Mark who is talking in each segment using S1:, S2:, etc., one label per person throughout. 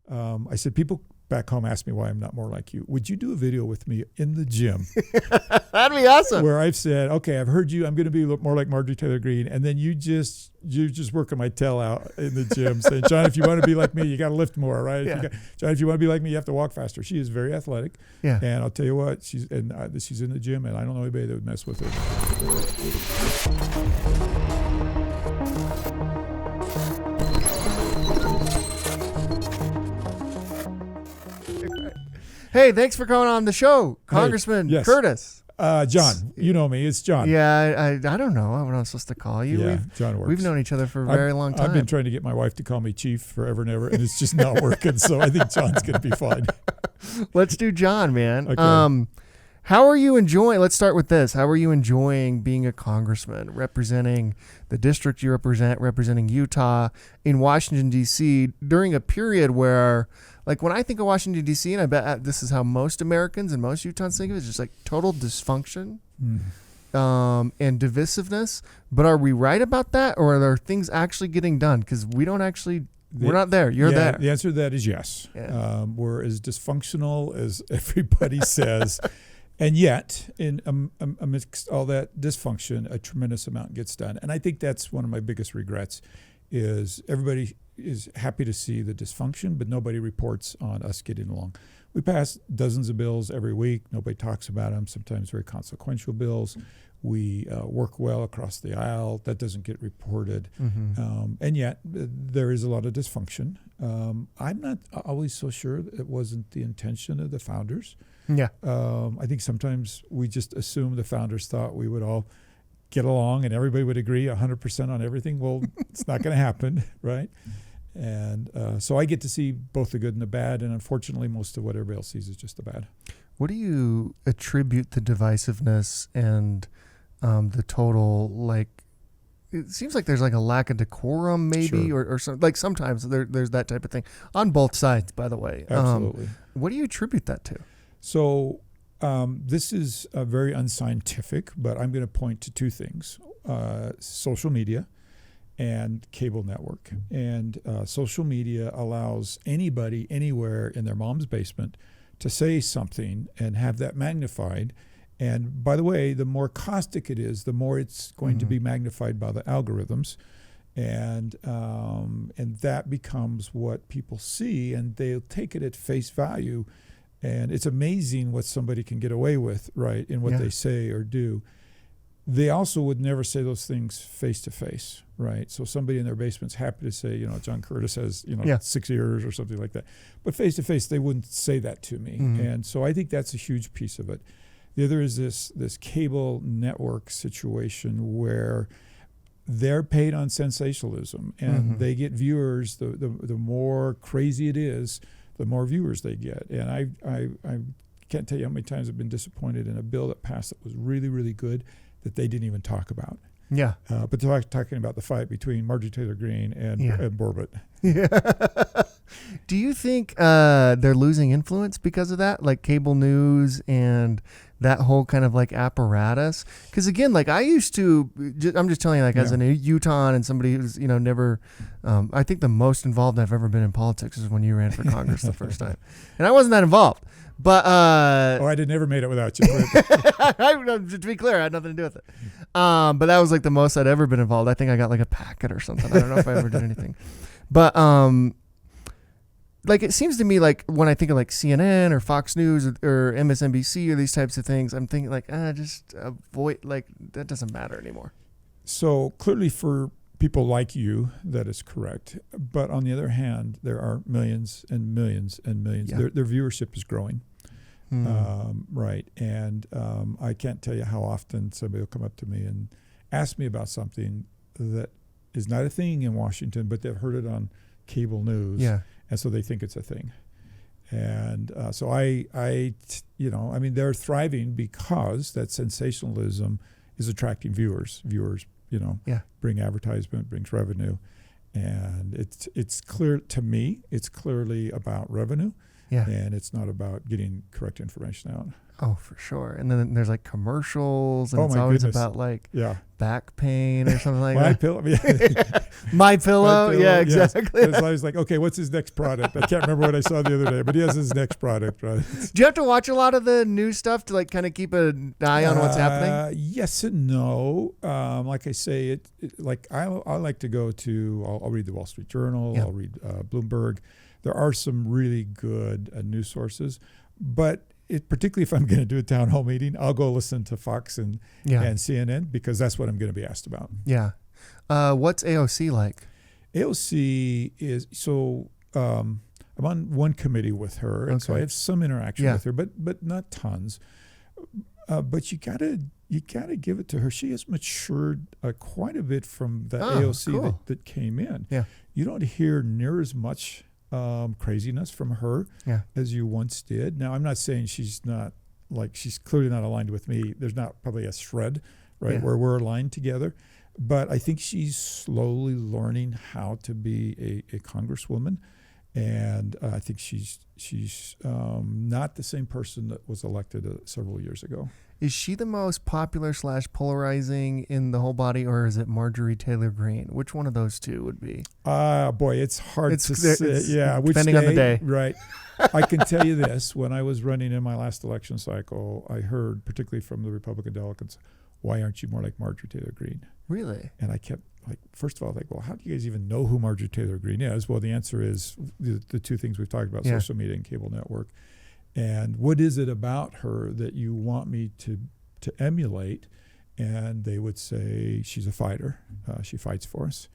S1: I said, people back home ask me why I'm not more like you. Would you do a video with me in the gym?
S2: That'd be awesome.
S1: Where I've said, okay, I've heard you. I'm going to be more like Marjorie Taylor Greene. And then you're just working my tail out in the gym saying, John, if you want to be like me, you got to lift more, right?
S2: Yeah.
S1: John, if you want to be like me, you have to walk faster. She is very athletic.
S2: Yeah.
S1: And I'll tell you what, she's in the gym, and I don't know anybody that would mess with her.
S2: Hey, thanks for coming on the show, Congressman
S1: yes.
S2: Curtis.
S1: John, you know me. It's John.
S2: Yeah, I don't know what I'm supposed to call you.
S1: Yeah, John works.
S2: We've known each other for a very long time.
S1: I've been trying to get my wife to call me Chief forever and ever, and it's just not working. So I think John's going to be fine.
S2: Let's do John, man.
S1: Okay.
S2: How are you enjoying? Let's start with this. How are you enjoying being a congressman, representing the district you representing Utah in Washington, D.C. during a period where, like, when I think of Washington, D.C., and I bet this is how most Americans and most Utahns think of it, it's just like total dysfunction and divisiveness. But are we right about that, or are there things actually getting done? Because we don't actually... We're not there. You're there.
S1: The answer to that is yes.
S2: Yeah.
S1: We're as dysfunctional as everybody says. And yet, amidst all that dysfunction, a tremendous amount gets done. And I think that's one of my biggest regrets is everybody is happy to see the dysfunction, but nobody reports on us getting along. We pass dozens of bills every week. Nobody talks about them, sometimes very consequential bills. We work well across the aisle. That doesn't get reported. And yet, there is a lot of dysfunction. I'm not always so sure that it wasn't the intention of the founders.
S2: Yeah.
S1: I think sometimes we just assume the founders thought we would all get along and everybody would agree 100% on everything. Well, it's not going to happen, right? And so I get to see both the good and the bad, and unfortunately, most of what everybody else sees is just the bad.
S2: What do you attribute the divisiveness and the total, like, it seems like there's like a lack of decorum maybe,
S1: Sure.
S2: or some, like sometimes there's that type of thing on both sides, by the way.
S1: Absolutely.
S2: What do you attribute that to?
S1: So this is very unscientific, but I'm going to point to two things, social media and cable network. And social media allows anybody anywhere in their mom's basement to say something and have that magnified. And by the way, the more caustic it is, the more it's going to be magnified by the algorithms. And that becomes what people see, and they'll take it at face value. And it's amazing what somebody can get away with, right, in what they say or do. They also would never say those things face to face, right? So somebody in their basement's happy to say, John Curtis has, 6 ears or something like that. But face to face, they wouldn't say that to me. And so I think that's a huge piece of it. The other is this cable network situation where they're paid on sensationalism, and they get viewers. The more crazy it is, the more viewers they get. And I can't tell you how many times I've been disappointed in a bill that passed that was really, really good that they didn't even talk about.
S2: Yeah.
S1: But they're talking about the fight between Marjorie Taylor Greene and Borbett.
S2: Yeah. Do you think they're losing influence because of that? Like cable news and that whole kind of like apparatus? Because again, like I used to, I'm just telling you, like as a Utah and somebody who's, never, I think the most involved I've ever been in politics is when you ran for Congress the first time. And I wasn't that involved. But
S1: I never made it without you.
S2: To be clear, I had nothing to do with it. But that was like the most I'd ever been involved. I think I got like a packet or something. I don't know if I ever did anything. But like it seems to me like when I think of like CNN or Fox News or MSNBC or these types of things, I'm thinking like just avoid, like that doesn't matter anymore.
S1: So clearly for people like you, that is correct. But on the other hand, there are millions and millions and millions.
S2: Yeah.
S1: Their viewership is growing. Right. And I can't tell you how often somebody will come up to me and ask me about something that is not a thing in Washington, but they've heard it on cable news.
S2: Yeah.
S1: And so they think it's a thing. And so they're thriving because that sensationalism is attracting viewers. Viewers, bring advertisement, brings revenue. And it's clear to me, it's clearly about revenue.
S2: Yeah.
S1: And it's not about getting correct information out.
S2: Oh, for sure. And then there's like commercials, and
S1: Oh,
S2: it's
S1: my
S2: always
S1: goodness.
S2: about like
S1: Yeah.
S2: back pain or something like
S1: My
S2: that.
S1: pillow. Yeah.
S2: My pillow. Yeah,
S1: yes.
S2: exactly.
S1: It's always like, okay, what's his next product? I can't remember what I saw the other day, but he has his next product, right?
S2: Do you have to watch a lot of the new stuff to like kind of keep an eye on what's happening?
S1: Yes and no. Like I say, like I like to go to. I'll read the Wall Street Journal.
S2: Yeah.
S1: I'll read Bloomberg. There are some really good news sources, but particularly if I'm going to do a town hall meeting, I'll go listen to Fox and CNN because that's what I'm going to be asked about.
S2: Yeah. What's AOC like?
S1: AOC is so. I'm on one committee with her, and so I have some interaction with her, but not tons. But you gotta give it to her. She has matured quite a bit from the AOC that came in.
S2: Yeah.
S1: You don't hear near as much craziness from her as you once did. Now, I'm not saying she's clearly not aligned with me. There's not probably a shred, right, where we're aligned together. But I think she's slowly learning how to be a congresswoman. And I think she's not the same person that was elected several years ago.
S2: Is she the most popular / polarizing in the whole body, or is it Marjorie Taylor Greene? Which one of those two would be?
S1: Boy, it's hard to say. Yeah,
S2: depending on the day.
S1: Right. I can tell you this. When I was running in my last election cycle, I heard, particularly from the Republican delegates, why aren't you more like Marjorie Taylor Greene?
S2: Really?
S1: And I kept, first of all, well, how do you guys even know who Marjorie Taylor Greene is? Well, the answer is the two things we've talked about, social media and cable network. And what is it about her that you want me to emulate? And they would say she's a fighter. She fights for us.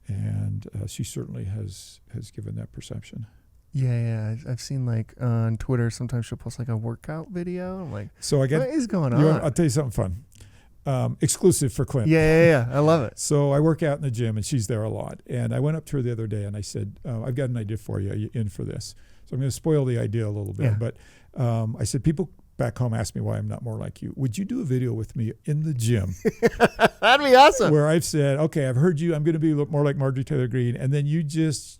S1: And she certainly has given that perception.
S2: Yeah. I've seen on Twitter, sometimes she'll post a workout video. I'm like,
S1: so what
S2: is going on?
S1: I'll tell you something fun. Exclusive for Clint.
S2: Yeah. I love it.
S1: So I work out in the gym, and she's there a lot. And I went up to her the other day, and I said, I've got an idea for you. Are you in for this? So I'm going to spoil the idea a little bit.
S2: Yeah.
S1: But I said, people back home ask me why I'm not more like you. Would you do a video with me in the gym?
S2: That'd be awesome.
S1: Where I've said, okay, I've heard you. I'm going to be more like Marjorie Taylor Greene. And then you're just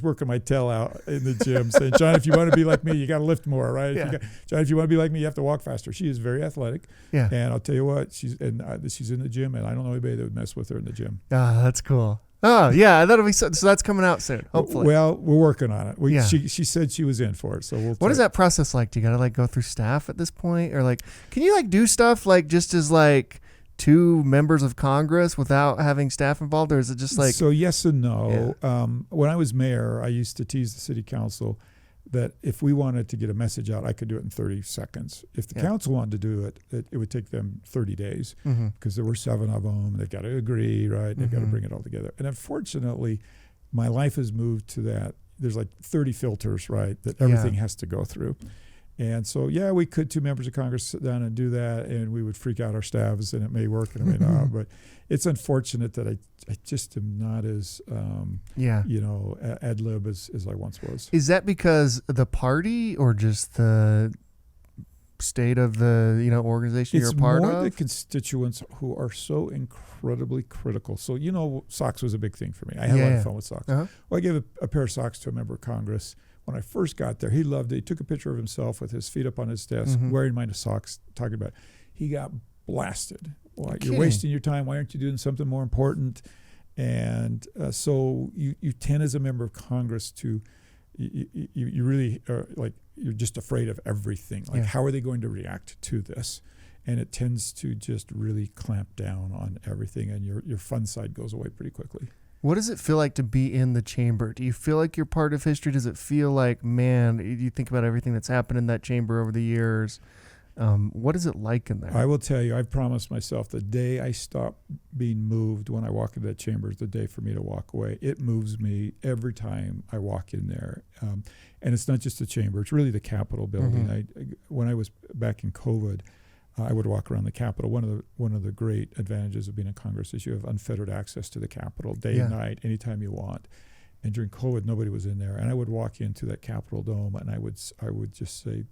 S1: working my tail out in the gym saying, John, if you want to be like me, you got to lift more, right?
S2: Yeah.
S1: John, if you want to be like me, you have to walk faster. She is very athletic.
S2: Yeah.
S1: And I'll tell you what, she's in the gym, and I don't know anybody that would mess with her in the gym.
S2: That's cool. Oh, yeah, that'll be so that's coming out soon, hopefully.
S1: Well, we're working on it. She said she was in for it, so
S2: What is that process like? Do you got to go through staff at this point, or can you do stuff just as two members of Congress without having staff involved, or is it just
S1: So yes and no.
S2: Yeah.
S1: When I was mayor, I used to tease the city council that if we wanted to get a message out, I could do it in 30 seconds. If the council wanted to do it, it would take them 30 days because there were 7 of them. They've got to agree, right? They've got to bring it all together. And unfortunately, my life has moved to that. There's 30 filters, right, that everything has to go through. And so, we could, 2 members of Congress, sit down and do that, and we would freak out our staffs, and it may work and it may not. But it's unfortunate that I just am not as, ad lib as I once was.
S2: Is that because the party or just the state of the organization you're a part of?
S1: It's more the constituents who are so incredibly critical. So, socks was a big thing for me. I had a lot of fun with socks.
S2: Uh-huh.
S1: Well, I gave a pair of socks to a member of Congress. When I first got there, he loved it. He took a picture of himself with his feet up on his desk, wearing my socks, talking about it. He got blasted. Well, you're wasting your time. Why aren't you doing something more important? And so you tend as a member of Congress to, you really are you're just afraid of everything. How are they going to react to this? And it tends to just really clamp down on everything, and your fun side goes away pretty quickly.
S2: What does it feel like to be in the chamber? Do you feel like you're part of history? Does it feel like, man, you think about everything that's happened in that chamber over the years? What is it like in there?
S1: I will tell you, I've promised myself the day I stop being moved when I walk into that chamber is the day for me to walk away. It moves me every time I walk in there. And it's not just the chamber. It's really the Capitol building. When I was back in COVID, I would walk around the Capitol. One of the great advantages of being in Congress is you have unfettered access to the Capitol day and night, anytime you want. And during COVID, nobody was in there, and I would walk into that Capitol dome, and I would just say,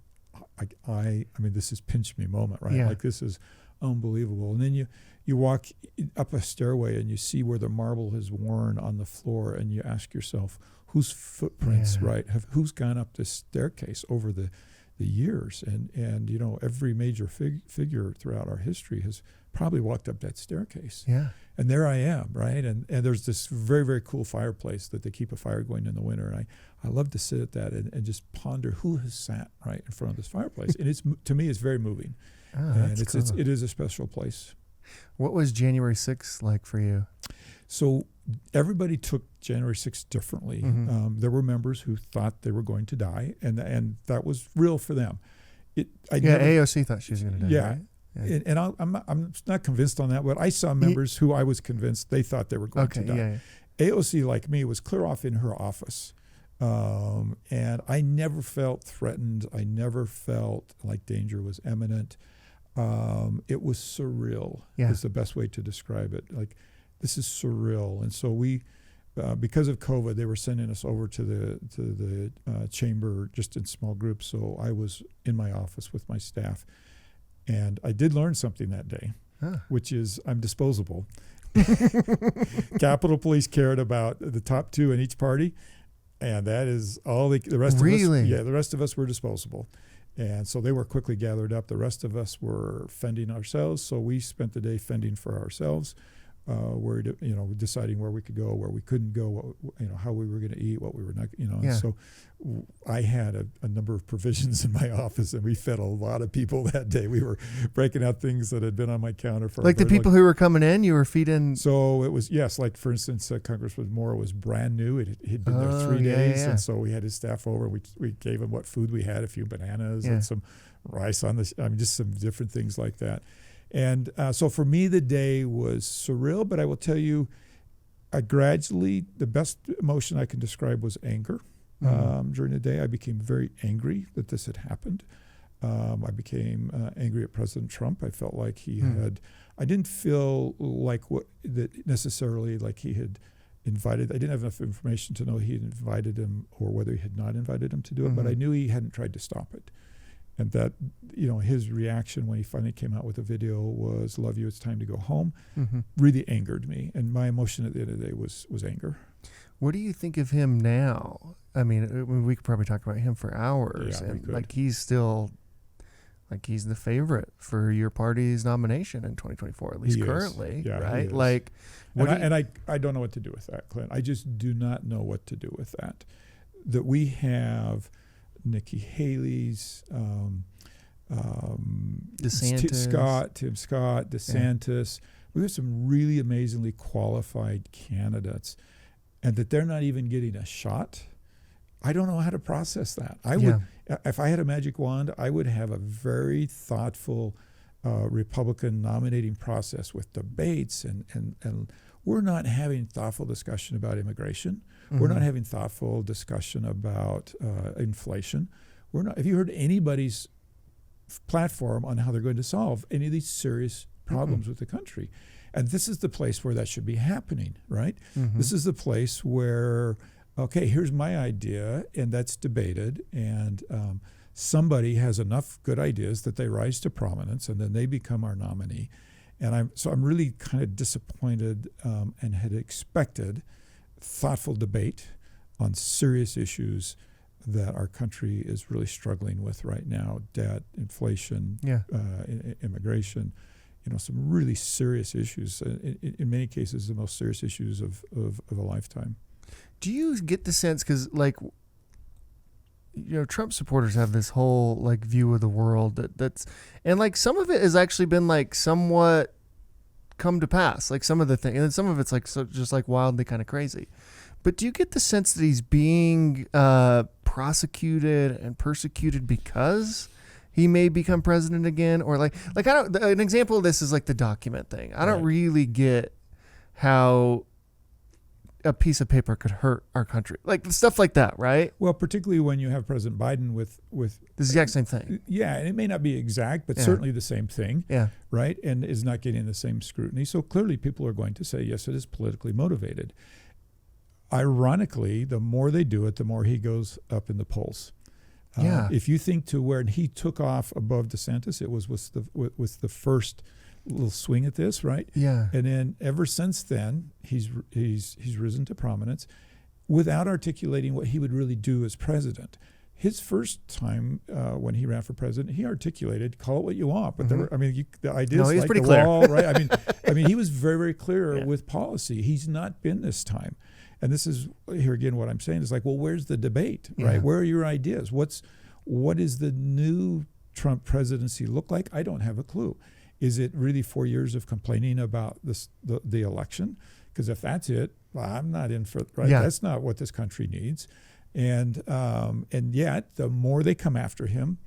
S1: I mean, this is pinch me moment, right?
S2: Yeah.
S1: This is unbelievable. And then you walk up a stairway and you see where the marble has worn on the floor, and you ask yourself, whose footprints,
S2: Yeah.
S1: right, who's gone up this staircase over the years, and you know, every major figure throughout our history has probably walked up that staircase.
S2: Yeah.
S1: And there I am, right? And there's this very, very cool fireplace that they keep a fire going in the winter. And I love to sit at that and just ponder who has sat right in front of this fireplace. And it's, to me, it's very moving.
S2: Oh,
S1: And
S2: that's cool.
S1: it is a special place.
S2: What was January 6th like for you?
S1: So everybody took January 6th differently.
S2: Mhm.
S1: There were members who thought they were going to die, and that was real for them.
S2: AOC thought she was going to die.
S1: Yeah.
S2: Right?
S1: And I'm not convinced on that, but I saw members who I was convinced they thought they were going to die.
S2: Yeah.
S1: AOC, like me, was clear off in her office. And I never felt threatened. I never felt like danger was imminent. It was surreal, is the best way to describe it. Like, this is surreal. And so we, because of COVID, they were sending us over to the chamber just in small groups. So I was in my office with my staff. And I did learn something that day, which is I'm disposable. Capitol Police cared about the top two in each party, and that is all the rest
S2: Really?
S1: of us. Yeah, the rest of us were disposable. And so they were quickly gathered up. The rest of us were fending ourselves. So we spent the day fending for ourselves, worried, deciding where we could go, where we couldn't go, how we were going to eat, what we were not, And so I had a number of provisions in my office, and we fed a lot of people that day. We were breaking out things that had been on my counter for
S2: like the people who were coming in, you were feeding.
S1: So it was, yes, like for instance, Congressman Moore was brand new. He'd been there 3 days, and so we had his staff over. We gave him what food we had, a few bananas and some rice on just some different things like that. And so for me, the day was surreal, but I will tell you, gradually, the best emotion I can describe was anger. During the day, I became very angry that this had happened. I became angry at President Trump. I felt like he had, I didn't feel like necessarily like he had invited, I didn't have enough information to know he had invited him or whether he had not invited him to do it, but I knew he hadn't tried to stop it. And that, his reaction when he finally came out with the video was, "Love you, it's time to go home," really angered me. And my emotion at the end of the day was anger.
S2: What do you think of him now? I mean, we could probably talk about him for hours.
S1: Yeah,
S2: and he's still, he's the favorite for your party's nomination in 2024, at least currently, right? Like,
S1: I don't know what to do with that, Clint. I just do not know what to do with that. That we have Nikki Haley's,
S2: DeSantis.
S1: Tim Scott, DeSantis. We have some really amazingly qualified candidates, and that they're not even getting a shot. I don't know how to process that. I would, if I had a magic wand, I would have a very thoughtful Republican nominating process with debates, and we're not having thoughtful discussion about immigration. We're not having thoughtful discussion about inflation. We're not. Have you heard anybody's platform on how they're going to solve any of these serious problems with the country? And this is the place where that should be happening, right? This is the place where, okay, here's my idea, and that's debated, and somebody has enough good ideas that they rise to prominence, and then they become our nominee. And I'm really kind of disappointed and had expected thoughtful debate on serious issues that our country is really struggling with right now: debt, inflation, immigration. Some really serious issues. In many cases, the most serious issues of a lifetime.
S2: Do you get the sense, because Trump supporters have this whole view of the world that's, and some of it has actually been somewhat come to pass, some of the things, and then some of it's just wildly kind of crazy. But do you get the sense that he's being prosecuted and persecuted because he may become president again? Or an example of this is the document thing. I don't really get how a piece of paper could hurt our country, stuff like that, right?
S1: Well, particularly when you have President Biden with
S2: the exact same thing.
S1: Yeah, and it may not be exact, but certainly the same thing.
S2: Yeah.
S1: Right, and is not getting the same scrutiny. So clearly, people are going to say, yes, it is politically motivated. Ironically, the more they do it, the more he goes up in the polls. If you think to where he took off above DeSantis, it was the first little swing at this, right?
S2: Yeah.
S1: And then ever since then, he's risen to prominence. without articulating what he would really do as president. His first time when he ran for president, he articulated, call it what you want. But there were, the ideas
S2: he's
S1: like
S2: pretty
S1: the
S2: clear.
S1: wall, right? He was very, very clear with policy. He's not been this time. And this is, here again, what I'm saying is like, well, where's the debate, right?
S2: Yeah.
S1: Where are your ideas? What is the new Trump presidency look like? I don't have a clue. Is it really 4 years of complaining about the election? Because if that's it, well, I'm not in for, right?
S2: Yeah.
S1: That's not what this country needs. And yet, the more they come after him,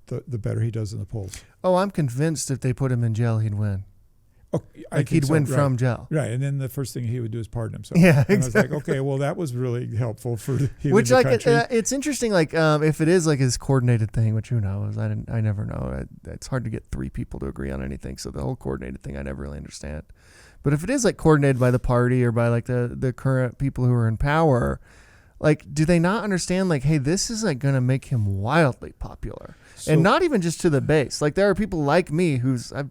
S1: the better he does in the polls.
S2: Oh, I'm convinced if they put him in jail, he'd win.
S1: Oh,
S2: He'd win from jail.
S1: Right, and then the first thing he would do is pardon himself.
S2: Yeah,
S1: and
S2: exactly.
S1: I was like, okay, well, that was really helpful for healing
S2: Which,
S1: the
S2: like,
S1: country.
S2: it's interesting. Like, if it is like his coordinated thing, which who knows? I never know. It's hard to get three people to agree on anything. So the whole coordinated thing, I never really understand. But if it is like coordinated by the party or by like the current people who are in power, like, do they not understand? Like, hey, this is like going to make him wildly popular, and not even just to the base. Like, there are people like me who's, I'm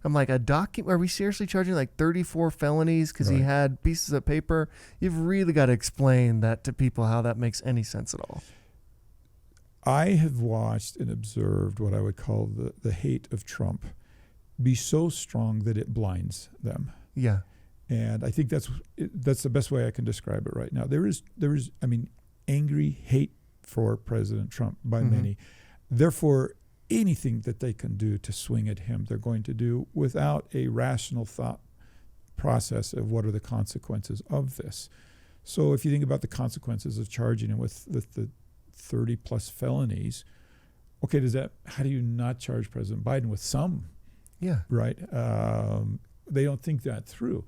S2: like, are we seriously charging like 34 felonies because he had pieces of paper? You've really got to explain that to people how that makes any sense at all.
S1: I have watched and observed what I would call the hate of Trump be so strong that it blinds them.
S2: Yeah.
S1: And I think that's the best way I can describe it right now. There is angry hate for President Trump by many. Therefore, anything that they can do to swing at him, they're going to do without a rational thought process of what are the consequences of this. So if you think about the consequences of charging him with the 30 plus felonies, okay, how do you not charge President Biden with some?
S2: Yeah.
S1: Right. They don't think that through.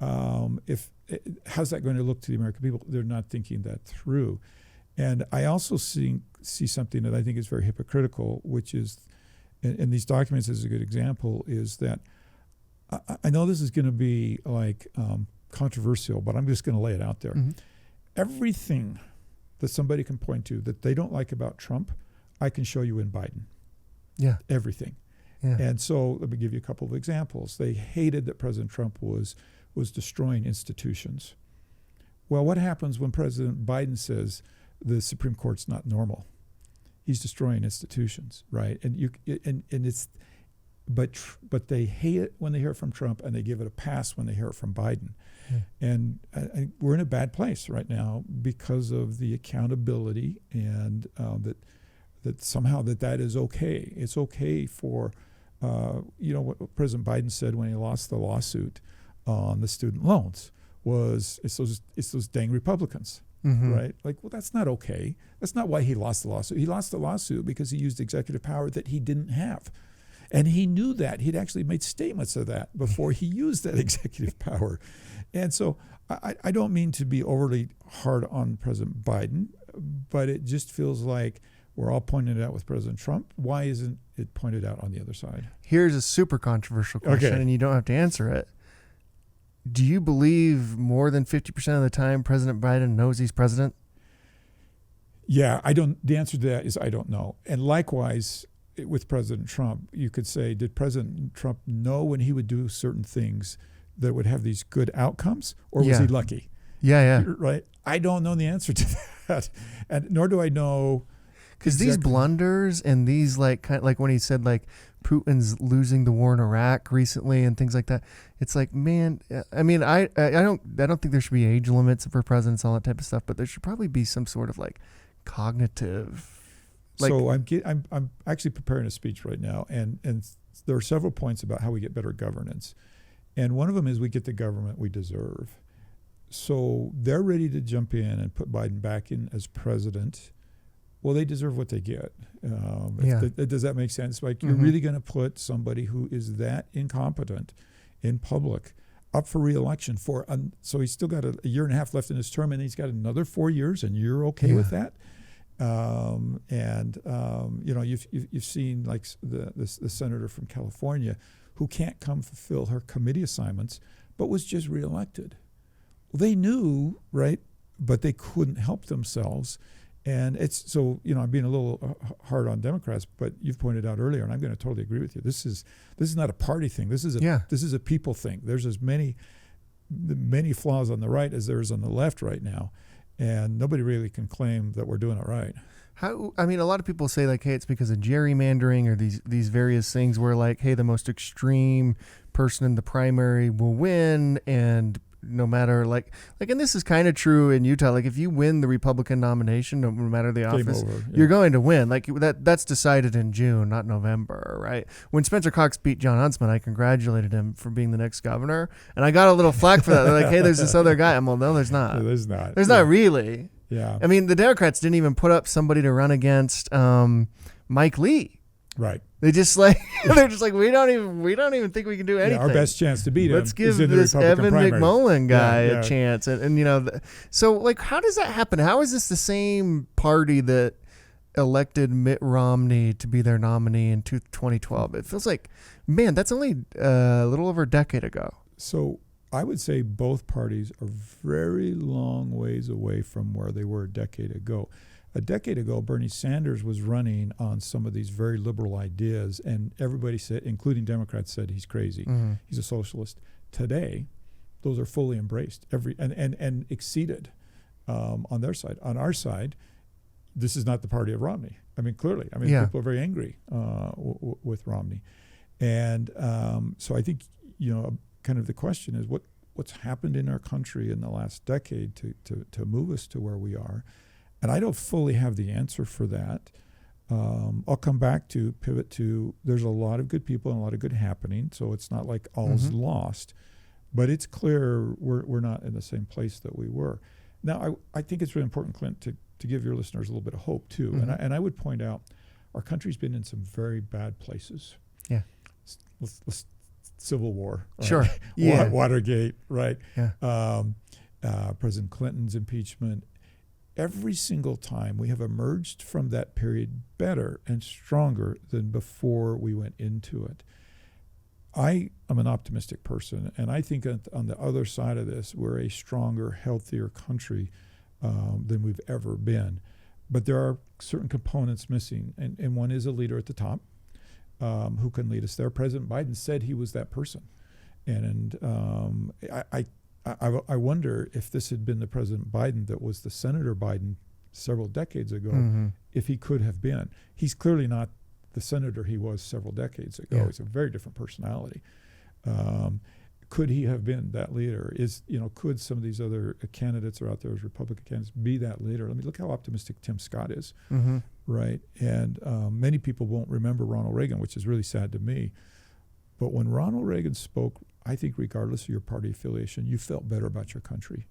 S1: How's that going to look to the American people? They're not thinking that through. And I also see something that I think is very hypocritical, which is, and these documents is a good example, is that I know this is going to be like controversial, but I'm just going to lay it out there. Everything that somebody can point to that they don't like about Trump, I can show you in Biden.
S2: Yeah.
S1: Everything. Yeah. And so let me give you a couple of examples. They hated that President Trump was destroying institutions. Well, what happens when President Biden says the Supreme Court's not normal? He's destroying institutions, right? But they hate it when they hear it from Trump, and they give it a pass when they hear it from Biden. And we're in a bad place right now because of the accountability and that somehow that is okay. It's okay for what President Biden said when he lost the lawsuit on the student loans was it's those dang Republicans, right? Like, well, that's not okay. That's not why he lost the lawsuit. He lost the lawsuit because he used executive power that he didn't have. And he knew that. He'd actually made statements of that before he used that executive power. And so I don't mean to be overly hard on President Biden, but it just feels like we're all pointing it out with President Trump. Why isn't it pointed out on the other side?
S2: Here's a super controversial question, and you don't have to answer it. Do you believe more than 50% of the time President Biden knows he's president?
S1: Yeah, I don't. The answer to that is I don't know. And likewise, with President Trump, you could say, did President Trump know when he would do certain things that would have these good outcomes, or was he lucky?
S2: Yeah.
S1: Right? I don't know the answer to that, and nor do I know.
S2: Because these blunders and these like when he said like Putin's losing the war in Iraq recently and things like that, it's like, man, I mean, I don't think there should be age limits for presidents, all that type of stuff, but there should probably be some sort of like cognitive.
S1: So I'm actually preparing a speech right now, and there are several points about how we get better governance, and one of them is we get the government we deserve. So they're ready to jump in and put Biden back in as president. Well, they deserve what they get. Does that make sense? Like, you're really going to put somebody who is that incompetent in public up for re-election so he's still got a year and a half left in his term, and he's got another 4 years, and you're okay with that? You've seen like the senator from California who can't come fulfill her committee assignments, but was just re-elected. Well, they knew, right, but they couldn't help themselves. And it's so, I'm being a little hard on Democrats, but you've pointed out earlier, and I'm going to totally agree with you. This is not a party thing. This is a people thing. There's as many flaws on the right as there is on the left right now. And nobody really can claim that we're doing it right.
S2: I mean, a lot of people say like, hey, it's because of gerrymandering or these various things where like, hey, the most extreme person in the primary will win, and no matter like, and this is kind of true in Utah. Like, if you win the Republican nomination, no matter the office,
S1: Game over,
S2: you're going to win. Like that's decided in June, not November, right? When Spencer Cox beat John Huntsman, I congratulated him for being the next governor, and I got a little flack for that. They're like, hey, there's this other guy. I'm well, no, there's not.
S1: No, there's not.
S2: There's not really.
S1: Yeah.
S2: I mean, the Democrats didn't even put up somebody to run against Mike Lee.
S1: Right.
S2: They just like they're just like we don't even think we can do anything.
S1: Yeah, our best chance to beat him.
S2: Let's give
S1: is in
S2: this
S1: the Republican
S2: Evan
S1: primary.
S2: McMullen guy
S1: Yeah.
S2: a chance, and you know, so like, how does that happen? How is this the same party that elected Mitt Romney to be their nominee in 2012? It feels like, man, that's only a little over a decade ago.
S1: So I would say both parties are very long ways away from where they were a decade ago. A decade ago, Bernie Sanders was running on some of these very liberal ideas, and everybody said, including Democrats, said he's crazy.
S2: Mm-hmm.
S1: He's a socialist. Today, those are fully embraced and exceeded on their side. On our side, this is not the party of Romney. I mean, clearly. I mean, people are very angry with Romney. And so I think, you know, kind of the question is what's happened in our country in the last decade to move us to where we are. And I don't fully have the answer for that. I'll come back to pivot to there's a lot of good people and a lot of good happening, so it's not like all's lost. But it's clear we're not in the same place that we were. Now, I think it's really important, Clint, to give your listeners a little bit of hope, too.
S2: Mm-hmm.
S1: And I would point out our country's been in some very bad places.
S2: Yeah.
S1: Civil War. Right?
S2: Sure. Yeah.
S1: Watergate, right?
S2: Yeah.
S1: President Clinton's impeachment. Every single time we have emerged from that period better and stronger than before we went into it. I am an optimistic person, and I think on the other side of this, we're a stronger, healthier country than we've ever been. But there are certain components missing, and one is a leader at the top who can lead us there. President Biden said he was that person. And I wonder if this had been the President Biden that was the Senator Biden several decades ago, if he could have been. He's clearly not the senator he was several decades ago. He's a very different personality. Could he have been that leader? Could some of these other candidates are out there as Republican candidates be that leader? I mean, look how optimistic Tim Scott is, right? And many people won't remember Ronald Reagan, which is really sad to me. But when Ronald Reagan spoke, I think regardless of your party affiliation, you felt better about your country.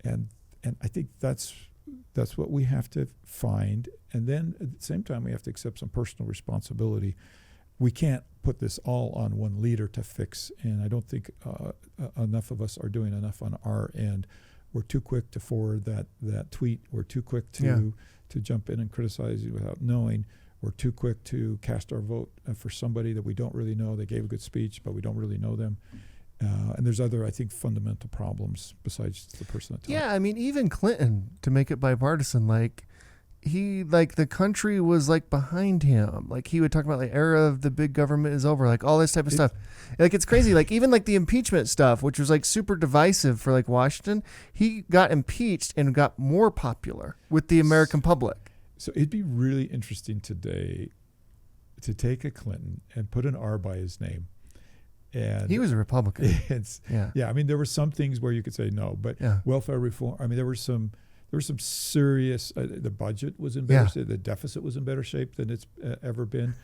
S1: And I think that's what we have to find. And then at the same time, we have to accept some personal responsibility. We can't put this all on one leader to fix. And I don't think enough of us are doing enough on our end. We're too quick to forward that tweet. We're too quick to jump in and criticize you without knowing. We're too quick to cast our vote for somebody that we don't really know. They gave a good speech, but we don't really know them. And there's other, I think, fundamental problems besides the person at top.
S2: Yeah, I mean, even Clinton, to make it bipartisan, the country was behind him. Like, he would talk about the era of the big government is over, all this type of stuff. It's crazy. Even the impeachment stuff, which was super divisive for Washington, he got impeached and got more popular with the American public.
S1: So it'd be really interesting today to take a Clinton and put an R by his name. And
S2: he was a Republican.
S1: I mean, there were some things where you could say no, but welfare reform. I mean, there were some serious. The budget was in better shape. The deficit was in better shape than it's ever been.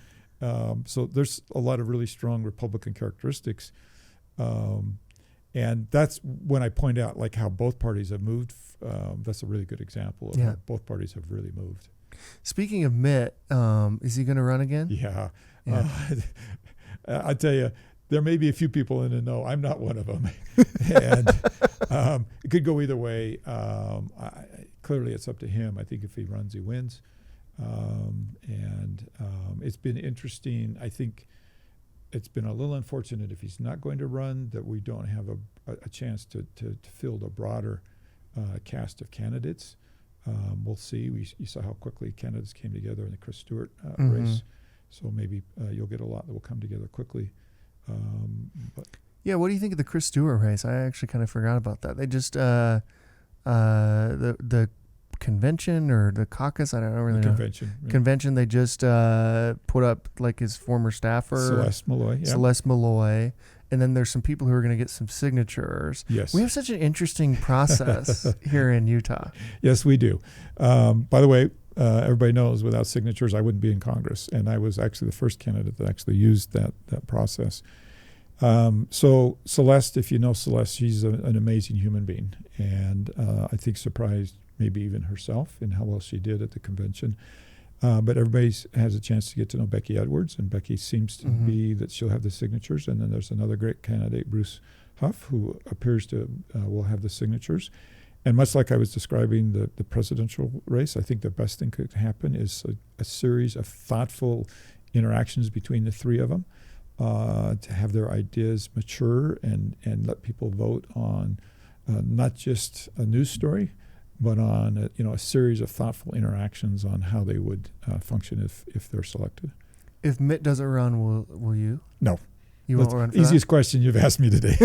S1: So there's a lot of really strong Republican characteristics, and that's when I point out how both parties have moved. That's a really good example of how both parties have really moved.
S2: Speaking of Mitt, is he going to run again?
S1: Yeah. I tell you, there may be a few people in the know. I'm not one of them. And it could go either way. Clearly, it's up to him. I think if he runs, he wins. It's been interesting. I think it's been a little unfortunate if he's not going to run that we don't have a chance to field a broader cast of candidates. We'll see. You saw how quickly candidates came together in the Chris Stewart race. So maybe you'll get a lot that will come together quickly. What do you think of the Chris Stewart race? I actually kind of forgot about that. They just
S2: the convention or the caucus. I don't really know.
S1: Convention. Yeah.
S2: Convention. They just put up like his former staffer,
S1: Celeste Malloy. Yeah.
S2: Celeste Malloy. And then there's some people who are going to get some signatures.
S1: Yes.
S2: We have such an interesting process here in Utah.
S1: Yes, we do. By the way, everybody knows without signatures, I wouldn't be in Congress. And I was actually the first candidate that actually used that process. So Celeste, if you know Celeste, she's an amazing human being. And I think surprised maybe even herself in how well she did at the convention. But everybody has a chance to get to know Becky Edwards, and Becky seems to be that she'll have the signatures. And then there's another great candidate, Bruce Huff, who appears to will have the signatures. And much like I was describing the presidential race, I think the best thing could happen is a series of thoughtful interactions between the three of them to have their ideas mature and let people vote on not just a news story, but on a series of thoughtful interactions on how they would function if they're selected.
S2: If Mitt doesn't run, will you?
S1: No.
S2: You won't run for
S1: easiest question you've asked me today.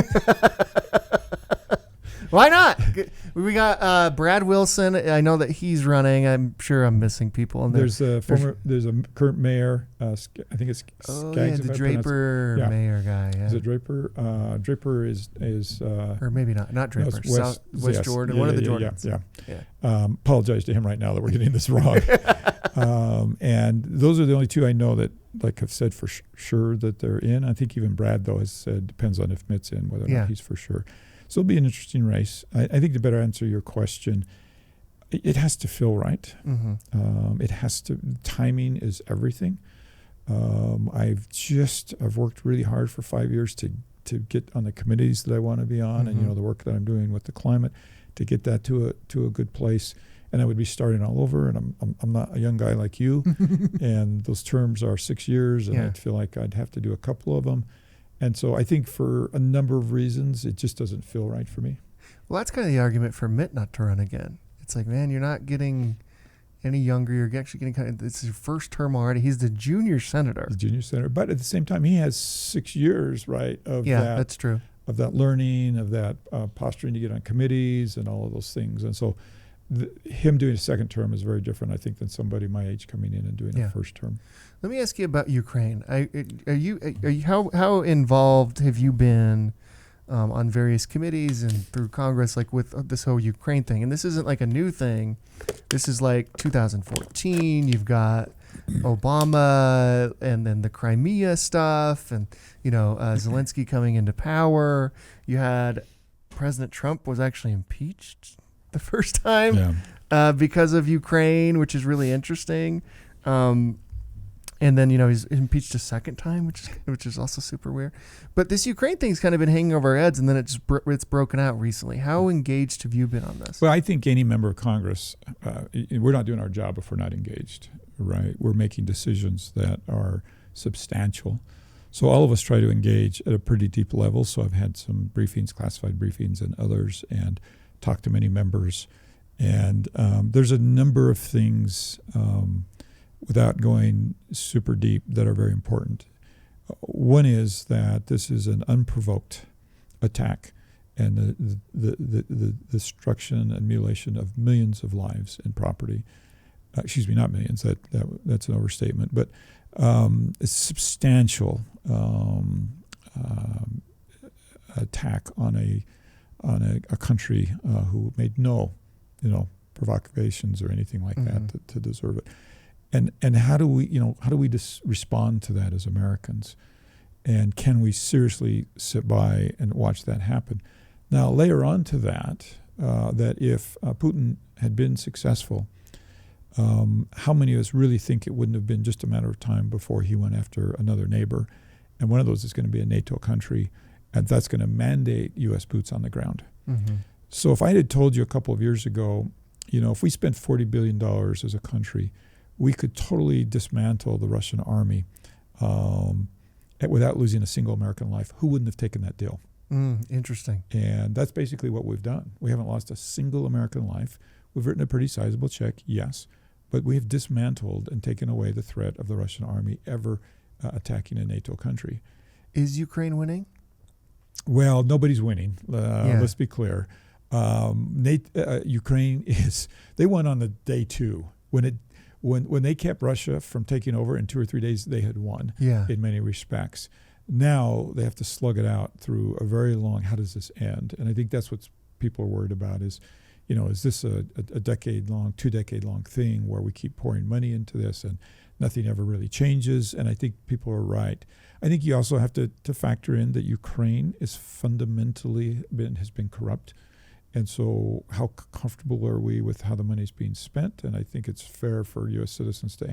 S2: Why not? We got Brad Wilson. I know that he's running. I'm sure I'm missing people. And
S1: there's a current mayor. I think it's Skaggs.
S2: The Draper mayor guy. Yeah.
S1: Is it Draper? Draper is
S2: or maybe not Draper.
S1: No,
S2: West Jordan. One of the Jordans.
S1: Yeah. Apologize to him right now that we're getting this wrong. And those are the only two I know that have said for sure that they're in. I think even Brad though has said depends on if Mitt's in whether or not he's for sure. So it'll be an interesting race. I think to better answer your question, it has to feel right. It has to. Timing is everything. I've worked really hard for 5 years to get on the committees that I want to be on, and the work that I'm doing with the climate to get that to a good place. And I would be starting all over, and I'm not a young guy like you, and those terms are 6 years, and I'd feel like I'd have to do a couple of them. And so I think for a number of reasons, it just doesn't feel right for me.
S2: Well, that's kind of the argument for Mitt not to run again. It's like, man, you're not getting any younger. You're actually getting it's your first term already. He's the junior senator.
S1: But at the same time, he has 6 years, right?
S2: That's true.
S1: Of that learning, of that posturing to get on committees and all of those things. And so him doing a second term is very different, I think, than somebody my age coming in and doing a first term.
S2: Let me ask you about Ukraine. How involved have you been on various committees and through Congress, like with this whole Ukraine thing? And this isn't like a new thing. This is like 2014. You've got Obama and then the Crimea stuff, and Zelensky coming into power. You had President Trump was actually impeached the first time because of Ukraine, which is really interesting. And then, he's impeached a second time, which is also super weird. But this Ukraine thing's kind of been hanging over our heads, and then it's broken out recently. How engaged have you been on this?
S1: Well, I think any member of Congress, we're not doing our job if we're not engaged, right? We're making decisions that are substantial. So all of us try to engage at a pretty deep level. So I've had some briefings, classified briefings and others, and talked to many members. And there's a number of things without going super deep that are very important. One is that this is an unprovoked attack, and the destruction and mutilation of millions of lives and property. Excuse me, not millions. That's an overstatement, but a substantial attack on a country who made no, provocations or anything like that to deserve it. And how do we respond to that as Americans? And can we seriously sit by and watch that happen? Now, layer on to that, that if Putin had been successful, how many of us really think it wouldn't have been just a matter of time before he went after another neighbor? And one of those is going to be a NATO country, and that's going to mandate U.S. boots on the ground. So if I had told you a couple of years ago, if we spent $40 billion as a country, we could totally dismantle the Russian army without losing a single American life. Who wouldn't have taken that deal?
S2: Interesting.
S1: And that's basically what we've done. We haven't lost a single American life. We've written a pretty sizable check, yes, but we have dismantled and taken away the threat of the Russian army ever attacking a NATO country.
S2: Is Ukraine winning?
S1: Well, nobody's winning. Let's be clear. Ukraine they won on the day 2 when they kept Russia from taking over in 2 or 3 days. They had won in many respects. Now they have to slug it out through a very long. How does this end? And I think that's what people are worried about. Is this a decade-long, 2-decade-long thing where we keep pouring money into this and nothing ever really changes? And I think people are right. I think you also have to factor in that Ukraine is fundamentally has been corrupt. And so how comfortable are we with how the money is being spent? And I think it's fair for U.S. citizens to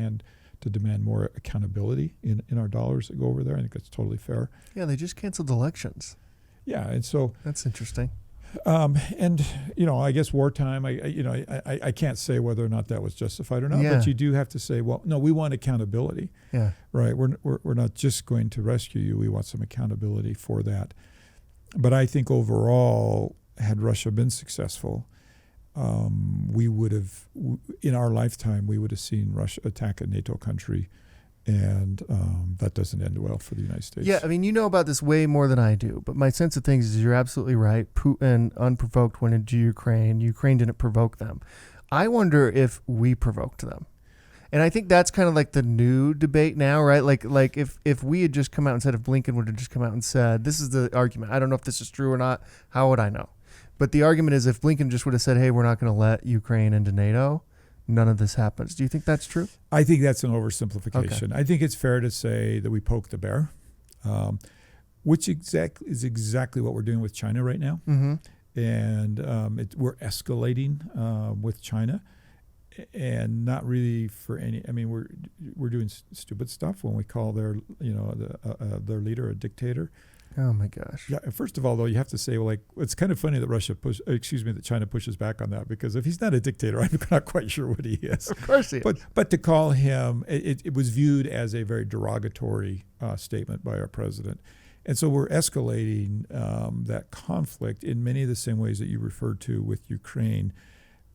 S1: demand more accountability in our dollars that go over there. I think that's totally fair.
S2: Yeah, they just canceled elections.
S1: Yeah, and so
S2: that's interesting.
S1: And I guess wartime. I can't say whether or not that was justified or not.
S2: Yeah.
S1: But you do have to say, well, no, we want accountability.
S2: Yeah.
S1: Right. We're not just going to rescue you. We want some accountability for that. But I think overall, had Russia been successful, we would have, in our lifetime, we would have seen Russia attack a NATO country. And that doesn't end well for the United States.
S2: Yeah, I mean, you know about this way more than I do. But my sense of things is you're absolutely right. Putin, unprovoked, went into Ukraine. Ukraine didn't provoke them. I wonder if we provoked them. And I think that's kind of like the new debate now, right? Like if we had just come out and said, if Blinken would have just come out and said, this is the argument. I don't know if this is true or not. How would I know? But the argument is if Blinken just would have said, hey, we're not going to let Ukraine into NATO, none of this happens. Do you think that's true?
S1: I think that's an oversimplification.
S2: Okay.
S1: I think it's fair to say that we poked the bear, which is exactly what we're doing with China right now.
S2: Mm-hmm.
S1: And we're escalating with China, and not really for any. I mean, we're doing stupid stuff when we call their leader a dictator.
S2: Oh my gosh.
S1: Yeah. First of all, though, you have to say, well, like, it's kind of funny that China pushes back on that, because if he's not a dictator, I'm not quite sure what he is.
S2: Of course he is.
S1: But to call him, it was viewed as a very derogatory statement by our president. And so we're escalating that conflict in many of the same ways that you referred to with Ukraine.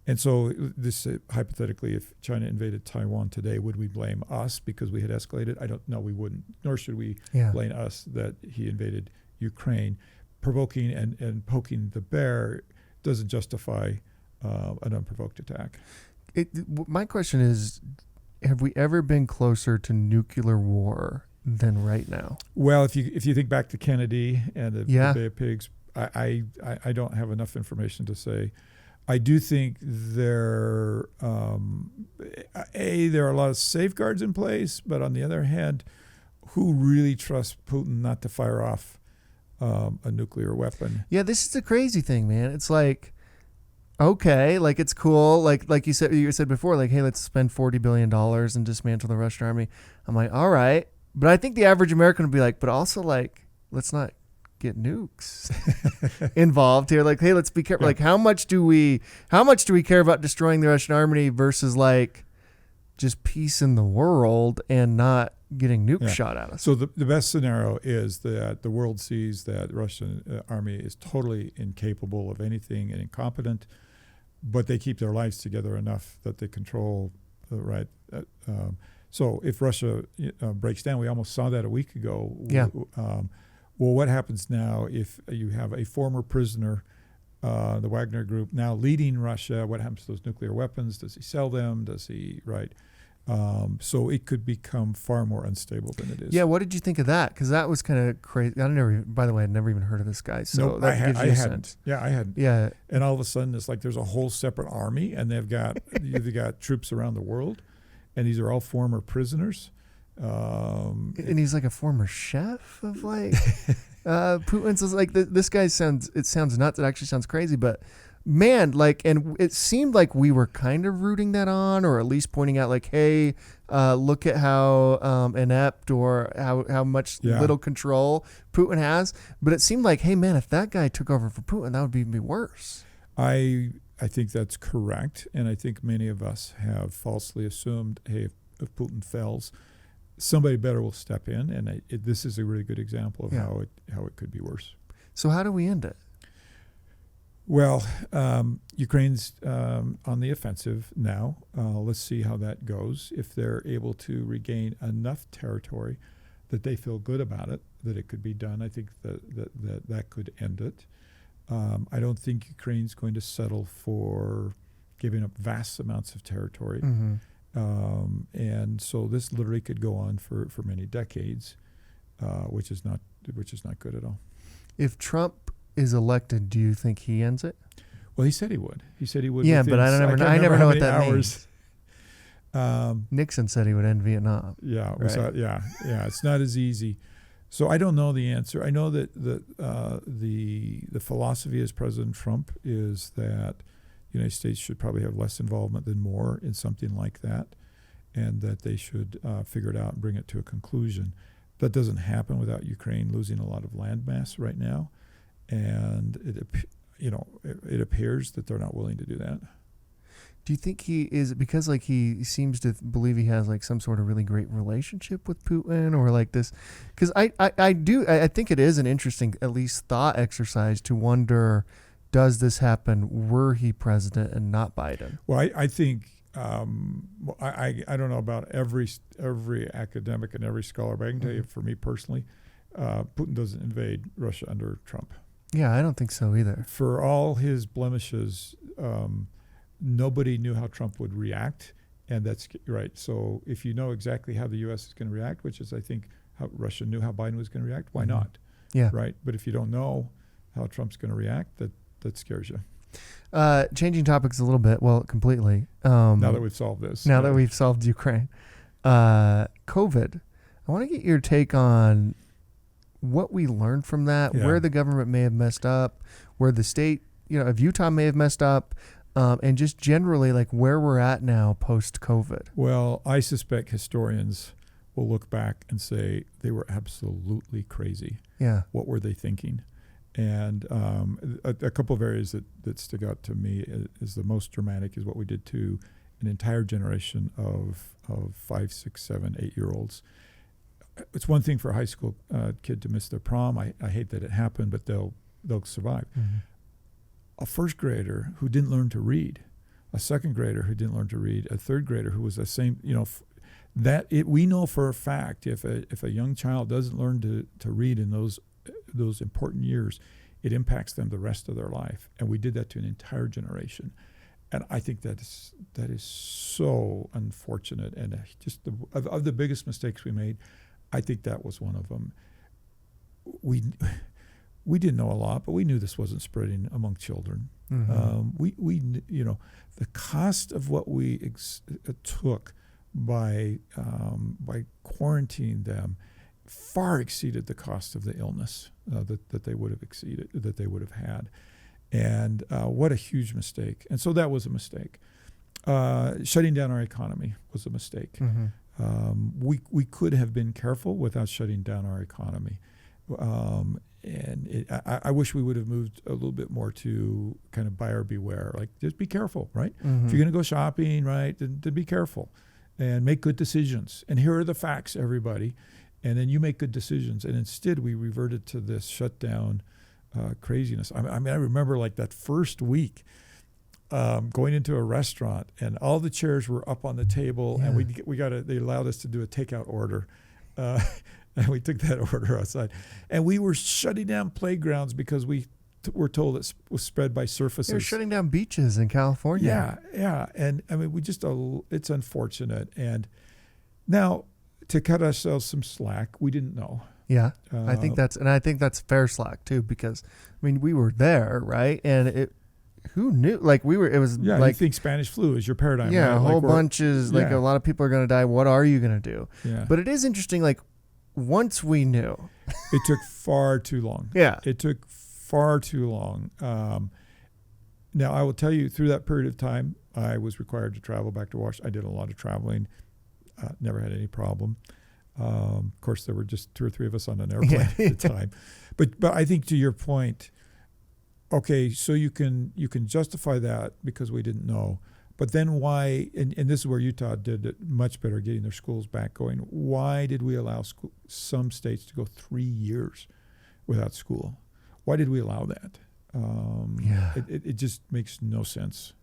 S1: And so this hypothetically, if China invaded Taiwan today, would we blame us because we had escalated? I don't know. We wouldn't. Nor should we blame us that he invaded Ukraine. Provoking and poking the bear doesn't justify an unprovoked attack.
S2: My question is, have we ever been closer to nuclear war than right now?
S1: Well, if you think back to Kennedy and the Bay of Pigs, I don't have enough information to say. I do think there are a lot of safeguards in place, but on the other hand, who really trusts Putin not to fire off a nuclear weapon?
S2: Yeah, this is the crazy thing, man. It's like, okay, like it's cool, like you said before, like, hey, let's spend $40 billion and dismantle the Russian army. I'm like, all right, but I think the average American would be like, but also like, let's not get nukes involved here. Like, hey, let's be careful. Yeah. Like, how much do we care about destroying the Russian army versus like just peace in the world and not getting nukes shot at us?
S1: So the best scenario is that the world sees that the Russian army is totally incapable of anything and incompetent, but they keep their lives together enough that they control so if Russia breaks down, we almost saw that a week ago.
S2: Yeah.
S1: Well, what happens now if you have a former prisoner, the Wagner Group, now leading Russia? What happens to those nuclear weapons? Does he sell them? Does he, so it could become far more unstable than it is.
S2: Yeah, what did you think of that? Because that was kind of crazy. By the way, I'd never even heard of this guy. So
S1: I hadn't. Yeah, I hadn't.
S2: Yeah.
S1: And all of a sudden, it's like there's a whole separate army, and they've got troops around the world, and these are all former prisoners.
S2: And he's like a former chef of like Putin's like this guy sounds nuts. It actually sounds crazy, but man, like, and it seemed like we were kind of rooting that on, or at least pointing out like, hey, look at how inept or how much little control Putin has. But it seemed like, hey man, if that guy took over for Putin, that would be worse.
S1: I think that's correct, and I think many of us have falsely assumed, hey, if Putin fails, somebody better will step in, and this is a really good example of how it could be worse.
S2: So how do we end it?
S1: Well, Ukraine's on the offensive now. Let's see how that goes. If they're able to regain enough territory that they feel good about it, that it could be done, I think that could end it. I don't think Ukraine's going to settle for giving up vast amounts of territory. And so this literally could go on for many decades, which is not good at all.
S2: If Trump is elected, do you think he ends it?
S1: Well, he said he would. He said he would.
S2: Yeah,
S1: within
S2: but I never know what that
S1: hours.
S2: means. Nixon said he would end Vietnam.
S1: Yeah,
S2: right?
S1: yeah. It's not as easy. So I don't know the answer. I know that the philosophy as President Trump is that the United States should probably have less involvement than more in something like that, and that they should figure it out and bring it to a conclusion. That doesn't happen without Ukraine losing a lot of landmass right now, and it appears that they're not willing to do that.
S2: Do you think he is, because like he seems to believe he has like some sort of really great relationship with Putin, or like this? Because I think it is an interesting, at least thought exercise to wonder, does this happen were he president and not Biden?
S1: Well, I think I don't know about every academic and every scholar, but I can tell you for me personally, Putin doesn't invade Russia under Trump.
S2: Yeah, I don't think so either.
S1: For all his blemishes, nobody knew how Trump would react, and that's right. So if you know exactly how the U.S. is going to react, which is I think how Russia knew how Biden was going to react, why not?
S2: Yeah.
S1: Right. But if you don't know how Trump's going to react, that scares you.
S2: Changing topics a little bit, well, completely.
S1: Now that we've solved this.
S2: Now that we've solved Ukraine. COVID. I want to get your take on what we learned from that, where the government may have messed up, where the state, of Utah may have messed up, and just generally like where we're at now post-COVID.
S1: Well, I suspect historians will look back and say they were absolutely crazy.
S2: Yeah.
S1: What were they thinking? And a couple of areas that stick out to me is the most dramatic is what we did to an entire generation of 5, 6, 7, 8-year-olds. It's one thing for a high school kid to miss their prom. I hate that it happened, but they'll survive.
S2: Mm-hmm.
S1: A first grader who didn't learn to read, a second grader who didn't learn to read, a third grader who was the same, we know for a fact if a young child doesn't learn to read in those important years, it impacts them the rest of their life. And we did that to an entire generation. And I think that is so unfortunate. And just of the biggest mistakes we made, I think that was one of them. We didn't know a lot, but we knew this wasn't spreading among children. Mm-hmm. The cost of what we took by quarantining them far exceeded the cost of the illness that they would have had, and what a huge mistake. And so that was a mistake. Shutting down our economy was a mistake. Mm-hmm. We could have been careful without shutting down our economy. And I wish we would have moved a little bit more to kind of buyer beware, like just be careful, right? Mm-hmm. If you're going to go shopping, right, then be careful and make good decisions. And here are the facts, everybody. And then you make good decisions. And instead, we reverted to this shutdown craziness. I remember like that first week going into a restaurant, and all the chairs were up on the table, and they allowed us to do a takeout order. And we took that order outside. And we were shutting down playgrounds because we were told it was spread by surfaces.
S2: They're shutting down beaches in California.
S1: Yeah. And I mean, it's unfortunate. And now, to cut ourselves some slack, we didn't know.
S2: Yeah, I think that's fair slack too, because I mean we were there, right? And who knew? Like it was like,
S1: you think Spanish flu is your paradigm.
S2: Yeah,
S1: right?
S2: a whole bunch is like a lot of people are going to die. What are you going to do?
S1: Yeah.
S2: But it is interesting. Like once we knew,
S1: it took far too long.
S2: Yeah,
S1: it took far too long. Now I will tell you, through that period of time, I was required to travel back to Washington. I did a lot of traveling. Never had any problem. Of course, there were just 2 or 3 of us on an airplane at the time. But I think to your point, okay, so you can justify that because we didn't know. But then why, and this is where Utah did it much better, getting their schools back going. Why did we allow some states to go 3 years without school? Why did we allow that? It just makes no sense.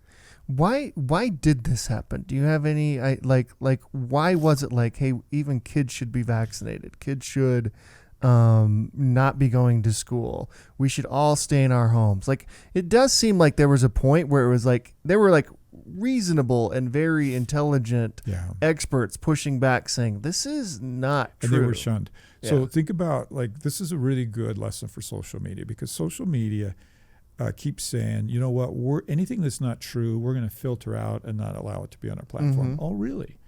S2: Why did this happen? Do you have any why was it like, hey, even kids should be vaccinated? Kids should not be going to school. We should all stay in our homes. Like, it does seem like there was a point where it was like there were like reasonable and very intelligent experts pushing back, saying this is not true.
S1: And they were shunned. So
S2: Yeah.
S1: think about, like, this is a really good lesson for social media, because social media keeps saying, you know what, anything that's not true, we're going to filter out and not allow it to be on our platform.
S2: Mm-hmm.
S1: Oh, really?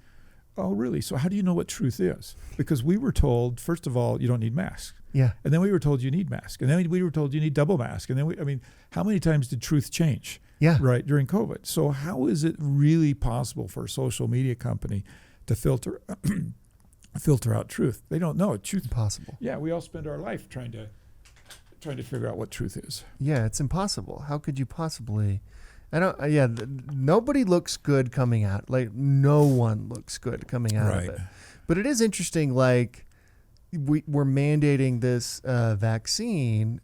S1: Oh, really? So how do you know what truth is? Because we were told, first of all, you don't need masks.
S2: Yeah.
S1: And then we were told you need masks. And then we were told you need double mask. And then how many times did truth change?
S2: Yeah.
S1: Right, during COVID. So how is it really possible for a social media company to filter out truth? They don't know. Truth.
S2: Impossible.
S1: Yeah, we all spend our life trying to figure out what truth is.
S2: Yeah, it's impossible. How could you possibly? Nobody looks good coming out. Like, no one looks good coming out of it. But it is interesting, like, we're mandating this vaccine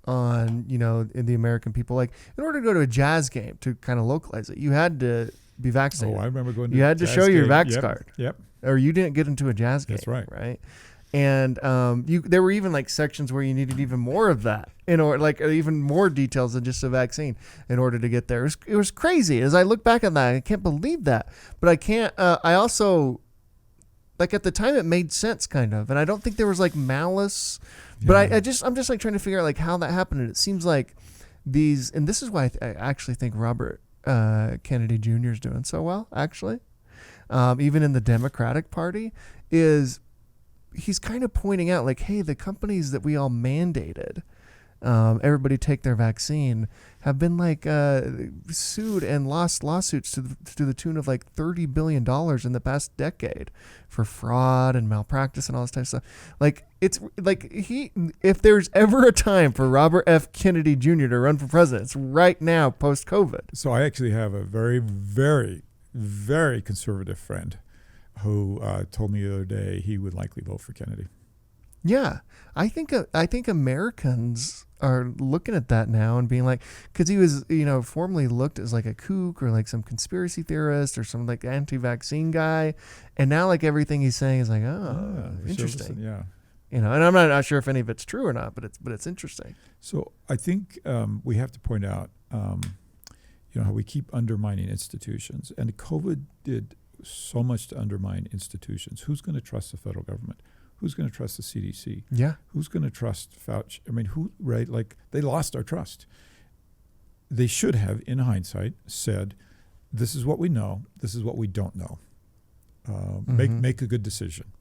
S2: on, in the American people. Like, in order to go to a Jazz game, to kind of localize it, you had to be vaccinated.
S1: Oh, I remember going to
S2: You had to
S1: Jazz
S2: show your
S1: game.
S2: Vax card.
S1: Yep.
S2: Or you didn't get into a Jazz game.
S1: That's right.
S2: Right? And there were even like sections where you needed even more of that, even more details than just a vaccine in order to get there. It was crazy. As I look back on that, I can't believe that. But I can't. I also, like, at the time, it made sense kind of, and I don't think there was like malice. But I'm just like trying to figure out like how that happened. And it seems like these, and this is why I actually think Robert Kennedy Jr. is doing so well. Actually, even in the Democratic Party, is he's kind of pointing out, like, hey, the companies that we all mandated, everybody take their vaccine, have been like sued and lost lawsuits to the tune of like $30 billion in the past decade for fraud and malpractice and all this type of stuff. Like, it's like if there's ever a time for Robert F. Kennedy Jr. to run for president, it's right now, post-COVID.
S1: So I actually have a very, very, very conservative friend who told me the other day he would likely vote for Kennedy.
S2: Yeah, I think Americans are looking at that now and being like, because he was, formerly looked as like a kook or like some conspiracy theorist or some like anti-vaccine guy, and now like everything he's saying is like, interesting.
S1: Yeah.
S2: And I'm not sure if any of it's true or not, but it's interesting.
S1: So I think we have to point out, how we keep undermining institutions, and COVID did so much to undermine institutions. Who's going to trust the federal government? Who's going to trust the CDC?
S2: Yeah.
S1: Who's going to trust Fauci? I mean, right? Like, they lost our trust. They should have, in hindsight, said, this is what we know. This is what we don't know. Make a good decision,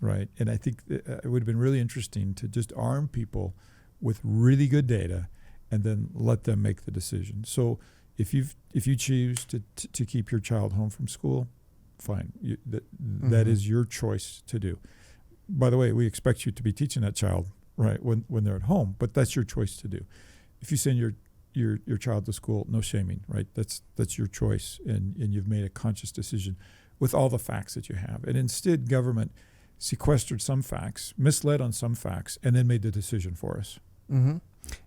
S1: right? And I think it would have been really interesting to just arm people with really good data and then let them make the decision. So if you choose to keep your child home from school, fine. That is your choice to do. By the way, we expect you to be teaching that child, right, when they're at home, but that's your choice to do. If you send your child to school, no shaming, right? That's your choice, and you've made a conscious decision with all the facts that you have. And instead, government sequestered some facts, misled on some facts, and then made the decision for us.
S2: Mm-hmm.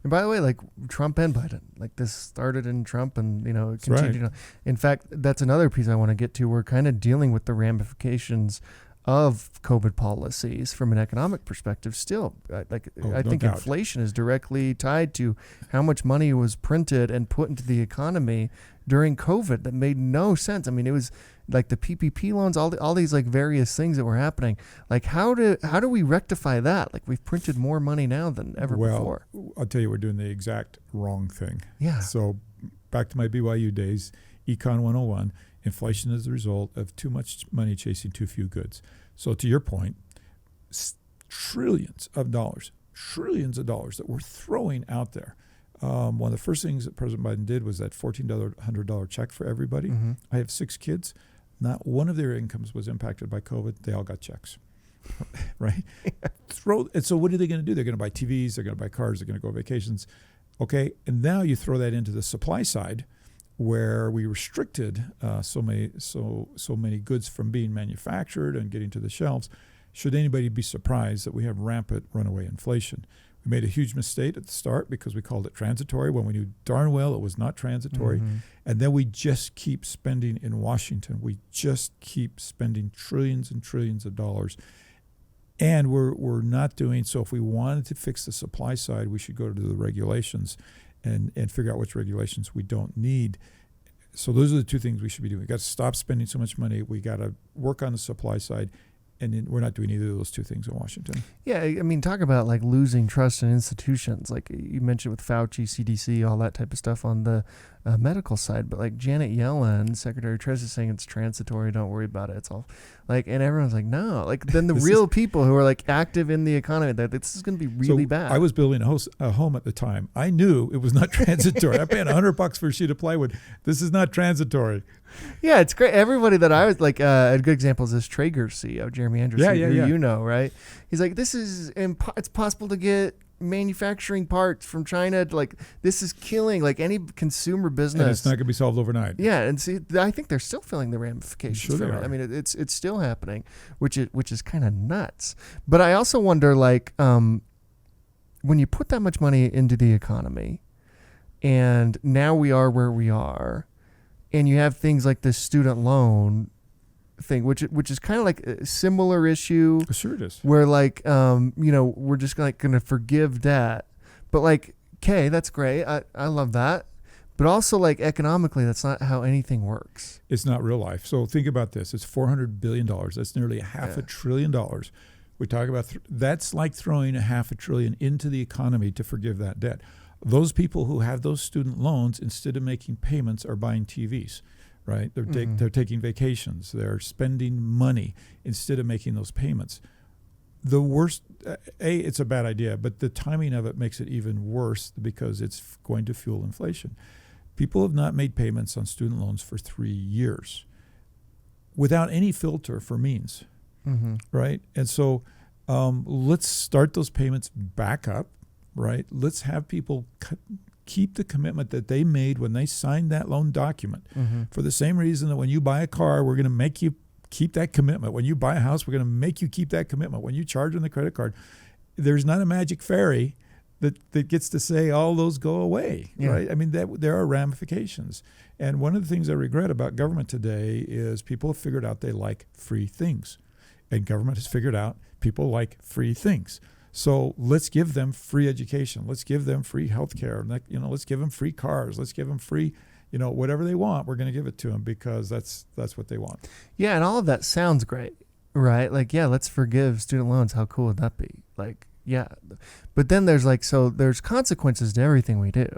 S2: And by the way, like Trump and Biden, like this started in Trump and, continued.
S1: Right.
S2: In fact, that's another piece I want to get to. We're kind of dealing with the ramifications of COVID policies from an economic perspective still. I think inflation is directly tied to how much money was printed and put into the economy during COVID that made no sense. I mean, it was like the PPP loans, all these like various things that were happening. Like, how do we rectify that? Like, we've printed more money now than ever before.
S1: I'll tell you, we're doing the exact wrong thing.
S2: Yeah.
S1: So back to my BYU days, Econ 101, inflation is the result of too much money chasing too few goods. So to your point, trillions of dollars that we're throwing out there. One of the first things that President Biden did was that $1,400 check for everybody.
S2: Mm-hmm.
S1: I have 6 kids. Not one of their incomes was impacted by COVID. They all got checks, right? And so what are they going to do? They're going to buy TVs. They're going to buy cars. They're going to go on vacations. Okay, and now you throw that into the supply side, where we restricted so many goods from being manufactured and getting to the shelves. Should anybody be surprised that we have rampant runaway inflation? We made a huge mistake at the start because we called it transitory when we knew darn well it was not transitory.
S2: Mm-hmm.
S1: And then we just keep spending in Washington. We just keep spending trillions and trillions of dollars. And we're not doing so. If we wanted to fix the supply side, we should go to the regulations and figure out which regulations we don't need. So those are the two things we should be doing. We got to stop spending so much money. We got to work on the supply side. And we're not doing either of those two things in Washington.
S2: Yeah, I mean, talk about like losing trust in institutions. Like you mentioned with Fauci, CDC, all that type of stuff on the medical side. But like Janet Yellen, Secretary of Treasury, saying it's transitory, don't worry about it. It's all like, and everyone's like, no. Like then the real people who are like active in the economy, that this is going to be really bad.
S1: I was building a home at the time. I knew it was not transitory. I'm paying $100 for a sheet of plywood. This is not transitory.
S2: Yeah, it's great. Everybody that I was like, a good example is this Traeger CEO, Jeremy Andrews, who you know, right? He's like, this is it's possible to get manufacturing parts from China. Like, this is killing like any consumer business.
S1: And it's not going to be solved overnight.
S2: Yeah, and see, I think they're still feeling the ramifications from it. I mean, it's still happening, which is kind of nuts. But I also wonder, like, when you put that much money into the economy, and now we are where we are. And you have things like this student loan thing, which is kind of like a similar issue.
S1: Sure it is.
S2: Where like, we're just like going to forgive debt. But like, okay, that's great. I love that. But also like economically, that's not how anything works.
S1: It's not real life. So think about this. It's $400 billion. That's nearly $500 billion. We talk about, that's like throwing $500 billion into the economy to forgive that debt. Those people who have those student loans, instead of making payments, are buying TVs, right? They're taking vacations. They're spending money instead of making those payments. The worst, it's a bad idea, but the timing of it makes it even worse because it's going to fuel inflation. People have not made payments on student loans for 3 years without any filter for means, right? And so let's start those payments back up. Right? Let's have people keep the commitment that they made when they signed that loan document. For the same reason that when you buy a car, we're going to make you keep that commitment. When you buy a house, we're going to make you keep that commitment. When you charge on the credit card, there's not a magic fairy that gets to say all those go away. Right? I mean, there are ramifications. And one of the things I regret about government today is people have figured out they like free things. And government has figured out people like free things. So let's give them free education. Let's give them free health care. Let's give them free cars. Let's give them free, whatever they want. We're going to give it to them because that's what they want.
S2: Yeah, and all of that sounds great, right? Like, yeah, let's forgive student loans. How cool would that be? Like, yeah. But then there's there's consequences to everything we do,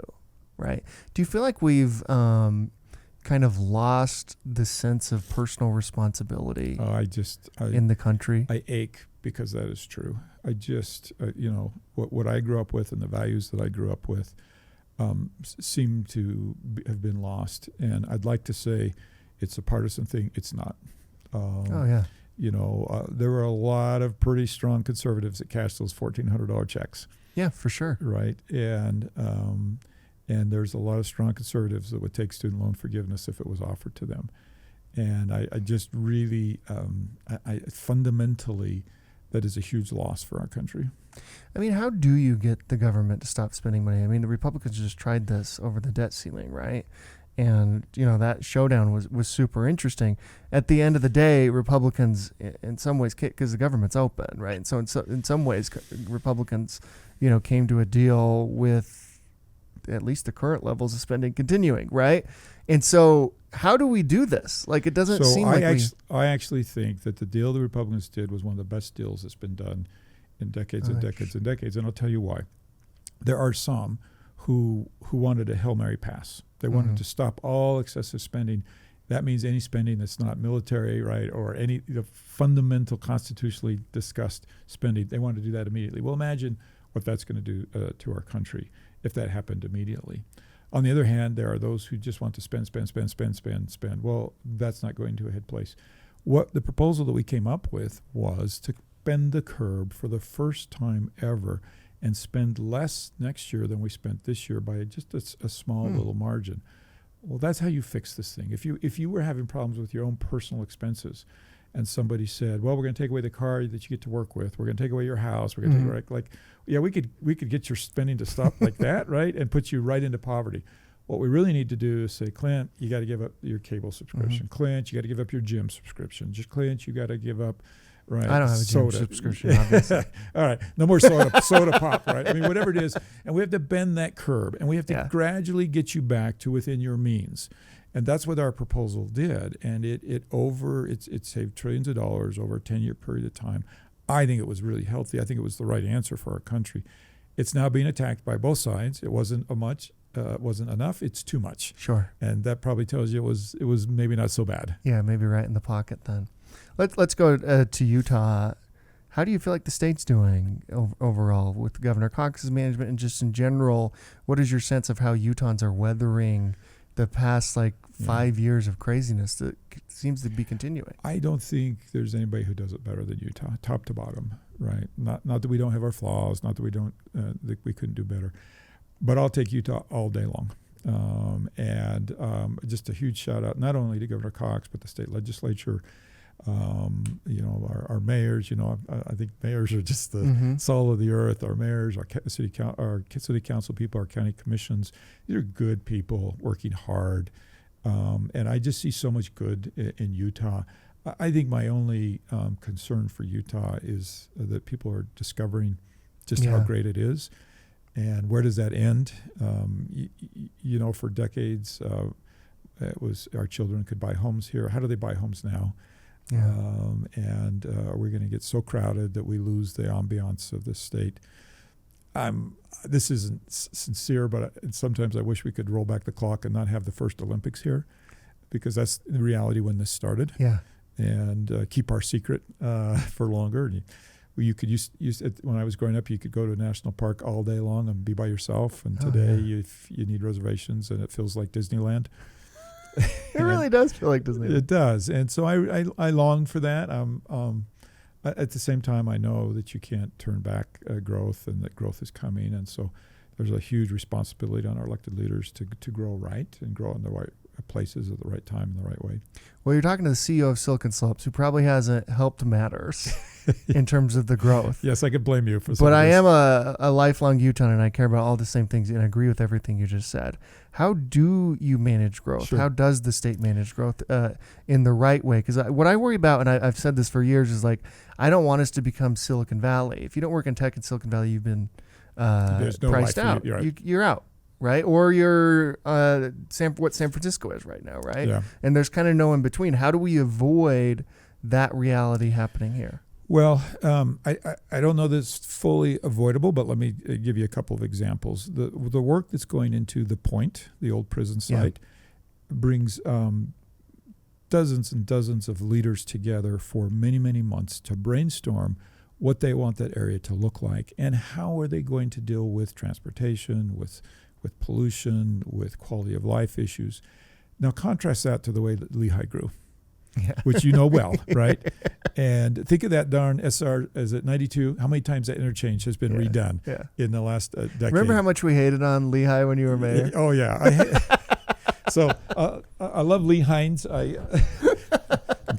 S2: right? Do you feel like we've kind of lost the sense of personal responsibility in the country?
S1: I ache because that is true. I just, what I grew up with and the values that I grew up with seem to have been lost. And I'd like to say it's a partisan thing. It's not. There were a lot of pretty strong conservatives that cashed those $1,400 checks.
S2: Yeah, for sure.
S1: Right. And there's a lot of strong conservatives that would take student loan forgiveness if it was offered to them. And I just really, fundamentally, that is a huge loss for our country.
S2: I mean, how do you get the government to stop spending money? I mean, the Republicans just tried this over the debt ceiling, right? And, that showdown was super interesting. At the end of the day, Republicans, in some ways, because the government's open, right? And so in some ways, Republicans, came to a deal with at least the current levels of spending continuing, right? And so how do we do this? Like, it doesn't seem like
S1: I actually think that the deal the Republicans did was one of the best deals that's been done in decades and decades and decades. And I'll tell you why. There are some who wanted a Hail Mary pass. They wanted to stop all excessive spending. That means any spending that's not military, right, or any fundamental constitutionally discussed spending. They wanted to do that immediately. Well, imagine what that's going to do to our country if that happened immediately. On the other hand, there are those who just want to spend. Well, that's not going to a head place. What the proposal that we came up with was to bend the curve for the first time ever and spend less next year than we spent this year by just a small little margin. Well, that's how you fix this thing. If you were having problems with your own personal expenses and somebody said, well, we're going to take away the car that you get to work with, we're going to take away your house, we're going to take away, we could get your spending to stop like that, right, and put you right into poverty. What we really need to do is say, Clint, you got to give up your cable subscription. Clint, you got to give up your gym subscription. Clint, you got to give up right?
S2: I don't have a gym subscription, obviously.
S1: All right, no more soda pop, right? I mean, whatever it is, and we have to bend that curve, and we have to gradually get you back to within your means, and that's what our proposal did, and it saved trillions of dollars over a 10-year period of time. I think it was really healthy. I think it was the right answer for our country. It's now being attacked by both sides. It wasn't wasn't enough. It's too much.
S2: Sure. And
S1: that probably tells you it was maybe not so bad.
S2: Yeah, maybe right in the pocket then. Let's go to Utah. How do you feel like the state's doing overall with Governor Cox's management and just in general? What is your sense of how Utahns are weathering the past 5 years of craziness that seems to be continuing?
S1: I don't think there's anybody who does it better than Utah, top to bottom, right? Not that we don't have our flaws, not that we don't that we couldn't do better, but I'll take Utah all day long. Just a huge shout out not only to Governor Cox but the state legislature. Our mayors. I think mayors are just the soul of the earth. Our mayors, our city council people, our county commissions. These are good people working hard. And I just see so much good in Utah. I think my only concern for Utah is that people are discovering just how great it is. And where does that end? For decades, it was our children could buy homes here. How do they buy homes now?
S2: Yeah.
S1: Are we going to get so crowded that we lose the ambiance of this state? This isn't sincere, but sometimes I wish we could roll back the clock and not have the first Olympics here, because that's the reality when this started.
S2: Yeah.
S1: And keep our secret for longer. You could use when I was growing up, you could go to a national park all day long and be by yourself. And today, you need reservations, and it feels like Disneyland.
S2: It really does feel like Disneyland.
S1: It does, and so I long for that. At the same time, I know that you can't turn back growth, and that growth is coming, and so there's a huge responsibility on our elected leaders to grow right and grow in the right places at the right time in the right way.
S2: Well, you're talking to the CEO of Silicon Slopes, who probably hasn't helped matters in terms of the growth.
S1: Yes, I could blame you for.
S2: But I am a lifelong Utahn, and I care about all the same things, and I agree with everything you just said. How do you manage growth?
S1: Sure.
S2: How does the state manage growth in the right way? Because what I worry about, and I've said this for years, is I don't want us to become Silicon Valley. If you don't work in tech in Silicon Valley, you've been priced out. You're out. Right? Or you're what San Francisco is right now, right?
S1: Yeah.
S2: And there's kind of no in between. How do we avoid that reality happening here?
S1: Well, I don't know that it's fully avoidable, but let me give you a couple of examples. The work that's going into the Point, the old prison site, brings dozens and dozens of leaders together for many, many months to brainstorm what they want that area to look like and how are they going to deal with transportation, with pollution, with quality of life issues. Now contrast that to the way that Lehigh grew, which you know well, right? And think of that darn SR, is it 92? How many times that interchange has been redone in the last decade?
S2: Remember how much we hated on Lehigh when you were mayor?
S1: Oh, yeah. So I love Lehighans.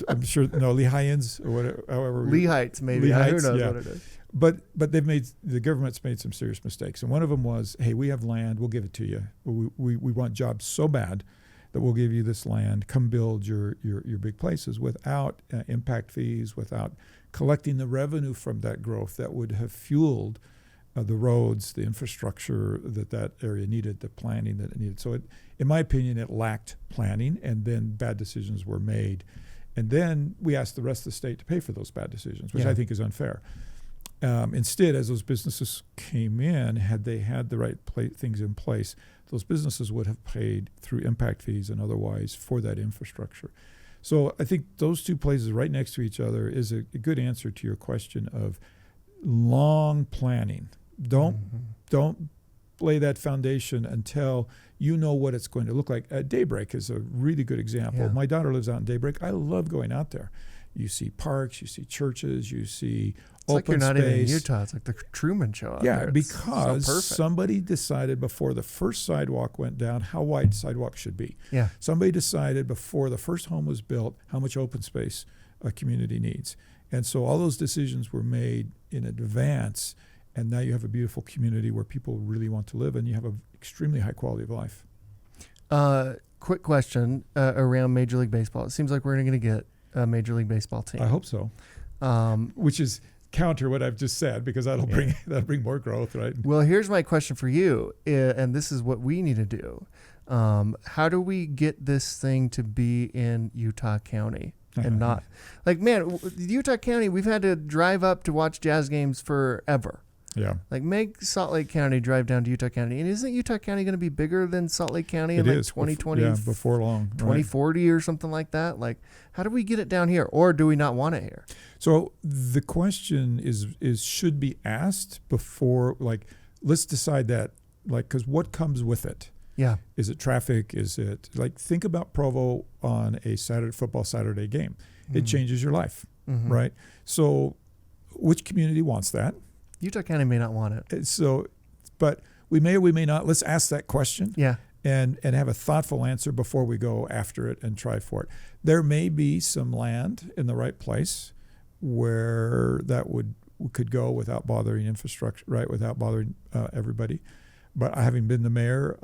S1: I'm sure, Lehighans or whatever. However,
S2: Lehights, maybe. Who knows what it is.
S1: But the government's made some serious mistakes. And one of them was, hey, we have land, we'll give it to you. We want jobs so bad that we'll give you this land. Come build your big places without impact fees, without collecting the revenue from that growth that would have fueled the roads, the infrastructure that area needed, the planning that it needed. So in my opinion, it lacked planning, and then bad decisions were made. And then we asked the rest of the state to pay for those bad decisions, which I think is unfair. Instead, as those businesses came in, had they had the right things in place, those businesses would have paid through impact fees and otherwise for that infrastructure. So I think those two places right next to each other is a good answer to your question of long planning. Don't lay that foundation until you know what it's going to look like. Daybreak is a really good example. My daughter lives out in Daybreak. I love going out there. You see parks, you see churches, you see
S2: it's
S1: open
S2: like you're not
S1: space.
S2: even in Utah. It's like the Truman Show out there.
S1: Because
S2: so
S1: somebody decided before the first sidewalk went down how wide sidewalk should be.
S2: Yeah.
S1: Somebody decided before the first home was built how much open space a community needs. And so all those decisions were made in advance, and now you have a beautiful community where people really want to live, and you have an extremely high quality of life.
S2: Quick question around Major League Baseball. It seems like we're going to get a Major League Baseball team.
S1: I hope so. which is counter what I've just said, because that'll bring more growth, right?
S2: Well, here's my question for you, and this is what we need to do. How do we get this thing to be in Utah County and not like, man, Utah County, we've had to drive up to watch Jazz games forever.
S1: Yeah.
S2: Like, make Salt Lake County drive down to Utah County. And isn't Utah County going to be bigger than Salt Lake County in like 2020?
S1: Yeah, before long.
S2: 2040 or something like that? Like, how do we get it down here? Or do we not want it here?
S1: So the question is should be asked before, like, let's decide that, like, because what comes with it?
S2: Yeah.
S1: Is it traffic? Is it, like, think about Provo on a football Saturday game. It changes your life, right? So which community wants that?
S2: Utah County may not want it.
S1: So, but we may or we may not. Let's ask that question.
S2: Yeah.
S1: And have a thoughtful answer before we go after it and try for it. There may be some land in the right place where that could go without bothering infrastructure, right? Without bothering everybody. But having been the mayor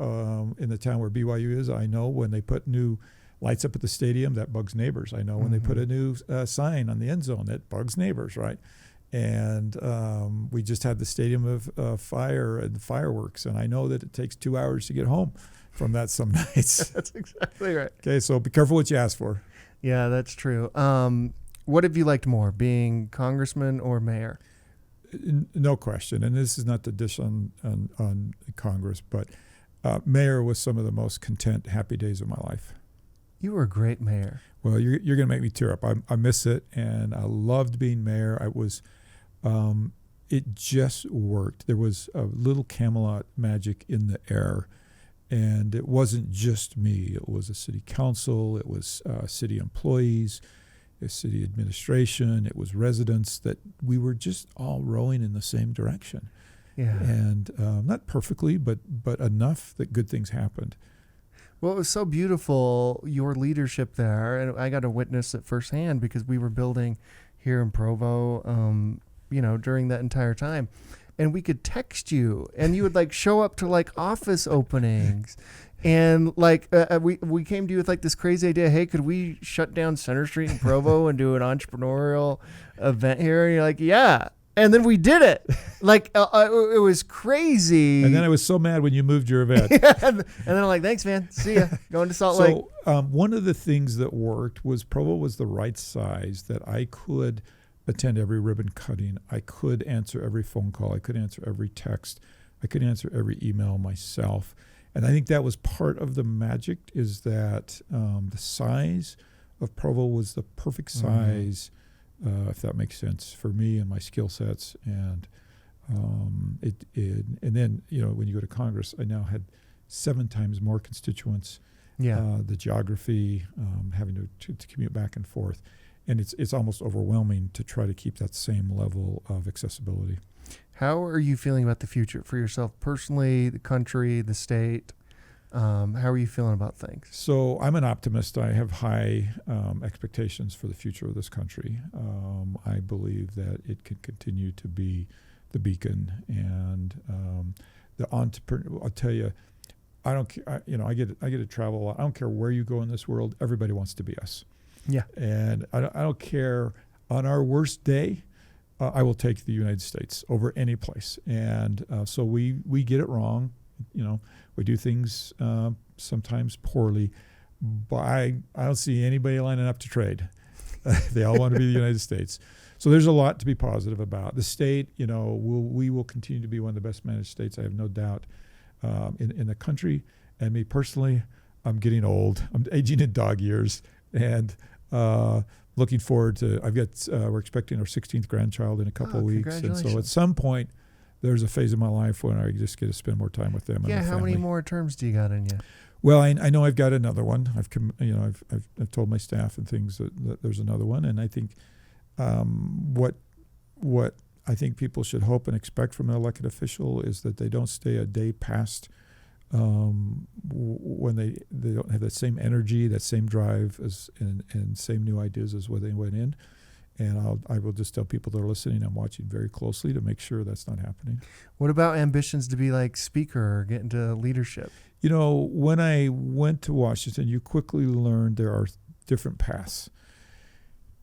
S1: in the town where BYU is, I know when they put new lights up at the stadium, that bugs neighbors. I know when they put a new sign on the end zone, that bugs neighbors, right? And we just had the stadium of fire and fireworks, and I know that it takes 2 hours to get home from that some nights.
S2: That's exactly right.
S1: Okay, so be careful what you ask for.
S2: Yeah, that's true. What have you liked more, being congressman or mayor?
S1: No question, and this is not to dish on Congress, but mayor was some of the most content, happy days of my life.
S2: You were a great mayor.
S1: Well, you're going to make me tear up. I miss it, and I loved being mayor. It just worked. There was a little Camelot magic in the air, and it wasn't just me. It was a city council. It was city employees, a city administration. It was residents, that we were just all rowing in the same direction.
S2: Yeah.
S1: And not perfectly, but enough that good things happened.
S2: Well, it was so beautiful, your leadership there, and I got to witness it firsthand because we were building here in Provo, during that entire time. And we could text you, and you would like show up to like office openings. And like we came to you with like this crazy idea, hey, could we shut down Center Street in Provo and do an entrepreneurial event here? And you're like, yeah. And then we did it. Like, it was crazy.
S1: And then I was so mad when you moved your event.
S2: And then I'm like, thanks, man. See ya. Going to Salt Lake.
S1: So one of the things that worked was Provo was the right size, that I could attend every ribbon cutting. I could answer every phone call. I could answer every text. I could answer every email myself. And I think that was part of the magic, is that the size of Provo was the perfect size, if that makes sense, for me and my skill sets. And and then, when you go to Congress, I now had 7 times more constituents.
S2: Yeah.
S1: The geography, having to commute back and forth. And it's almost overwhelming to try to keep that same level of accessibility.
S2: How are you feeling about the future for yourself personally, the country, the state? How are you feeling about things?
S1: So I'm an optimist. I have high expectations for the future of this country. I believe that it can continue to be the beacon, and the entrepreneur. I'll tell you, I don't care. I get to travel a lot. I don't care where you go in this world. Everybody wants to be us.
S2: Yeah.
S1: And I don't care. On our worst day, I will take the United States over any place. And so we get it wrong. We do things sometimes poorly, but I don't see anybody lining up to trade. They all want to be the United States. So there's a lot to be positive about. The state, we will continue to be one of the best managed states, I have no doubt, in the country. And me personally, I'm getting old. I'm aging in dog years, and looking forward to. We're expecting our 16th grandchild in a couple of weeks, and so at some point, there's a phase of my life when I just get to spend more time with them.
S2: Yeah,
S1: and
S2: how many more terms do you got in you?
S1: Well, I know I've got another one. I've told my staff and things that there's another one, and I think what I think people should hope and expect from an elected official is that they don't stay a day past when they don't have that same energy, that same drive and same new ideas as when they went in. And I will just tell people that are listening, I'm watching very closely to make sure that's not happening.
S2: What about ambitions to be like speaker or get into leadership?
S1: When I went to Washington, you quickly learned there are different paths.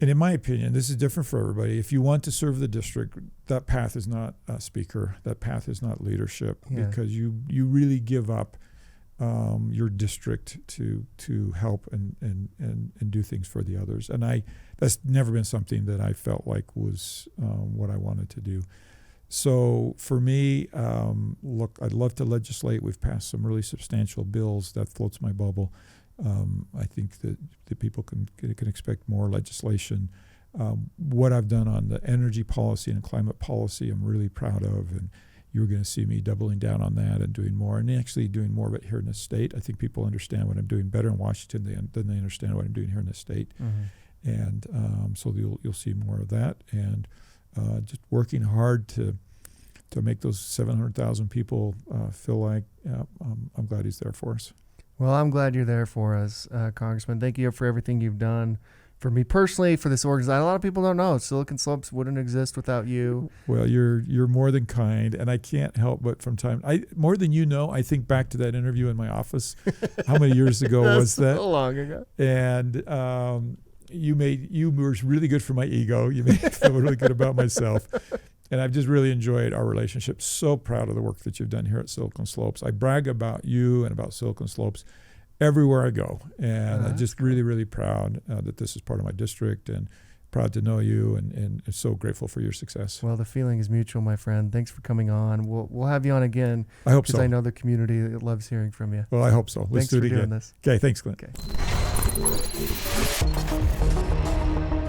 S1: And in my opinion, this is different for everybody. If you want to serve the district, that path is not a speaker. That path is not leadership, because you really give up your district to help and do things for the others. And that's never been something that I felt like was what I wanted to do. So for me, look, I'd love to legislate. We've passed some really substantial bills. That floats my bubble. I think that people can expect more legislation. What I've done on the energy policy and climate policy, I'm really proud of, and you're going to see me doubling down on that and doing more, and actually doing more of it here in the state. I think people understand what I'm doing better in Washington than they understand what I'm doing here in the state. Mm-hmm. And so you'll see more of that, and just working hard to make those 700,000 people feel like I'm glad he's there for us.
S2: Well, I'm glad you're there for us, Congressman. Thank you for everything you've done for me personally, for this organization. A lot of people don't know Silicon Slopes wouldn't exist without you.
S1: Well, you're more than kind, and I can't help but more than you know, I think back to that interview in my office. How many years ago was that?
S2: So long ago.
S1: And you were really good for my ego. You made me feel really good about myself. And I've just really enjoyed our relationship. So proud of the work that you've done here at Silicon Slopes. I brag about you and about Silicon Slopes everywhere I go. And I'm just really, really proud that this is part of my district, and proud to know you, and so grateful for your success.
S2: Well, the feeling is mutual, my friend. Thanks for coming on. We'll have you on again.
S1: I hope so.
S2: Because I know the community loves hearing from you.
S1: Well, I hope so. Let's do it again.
S2: Thanks for doing this.
S1: Okay, thanks, Clint.
S2: Okay.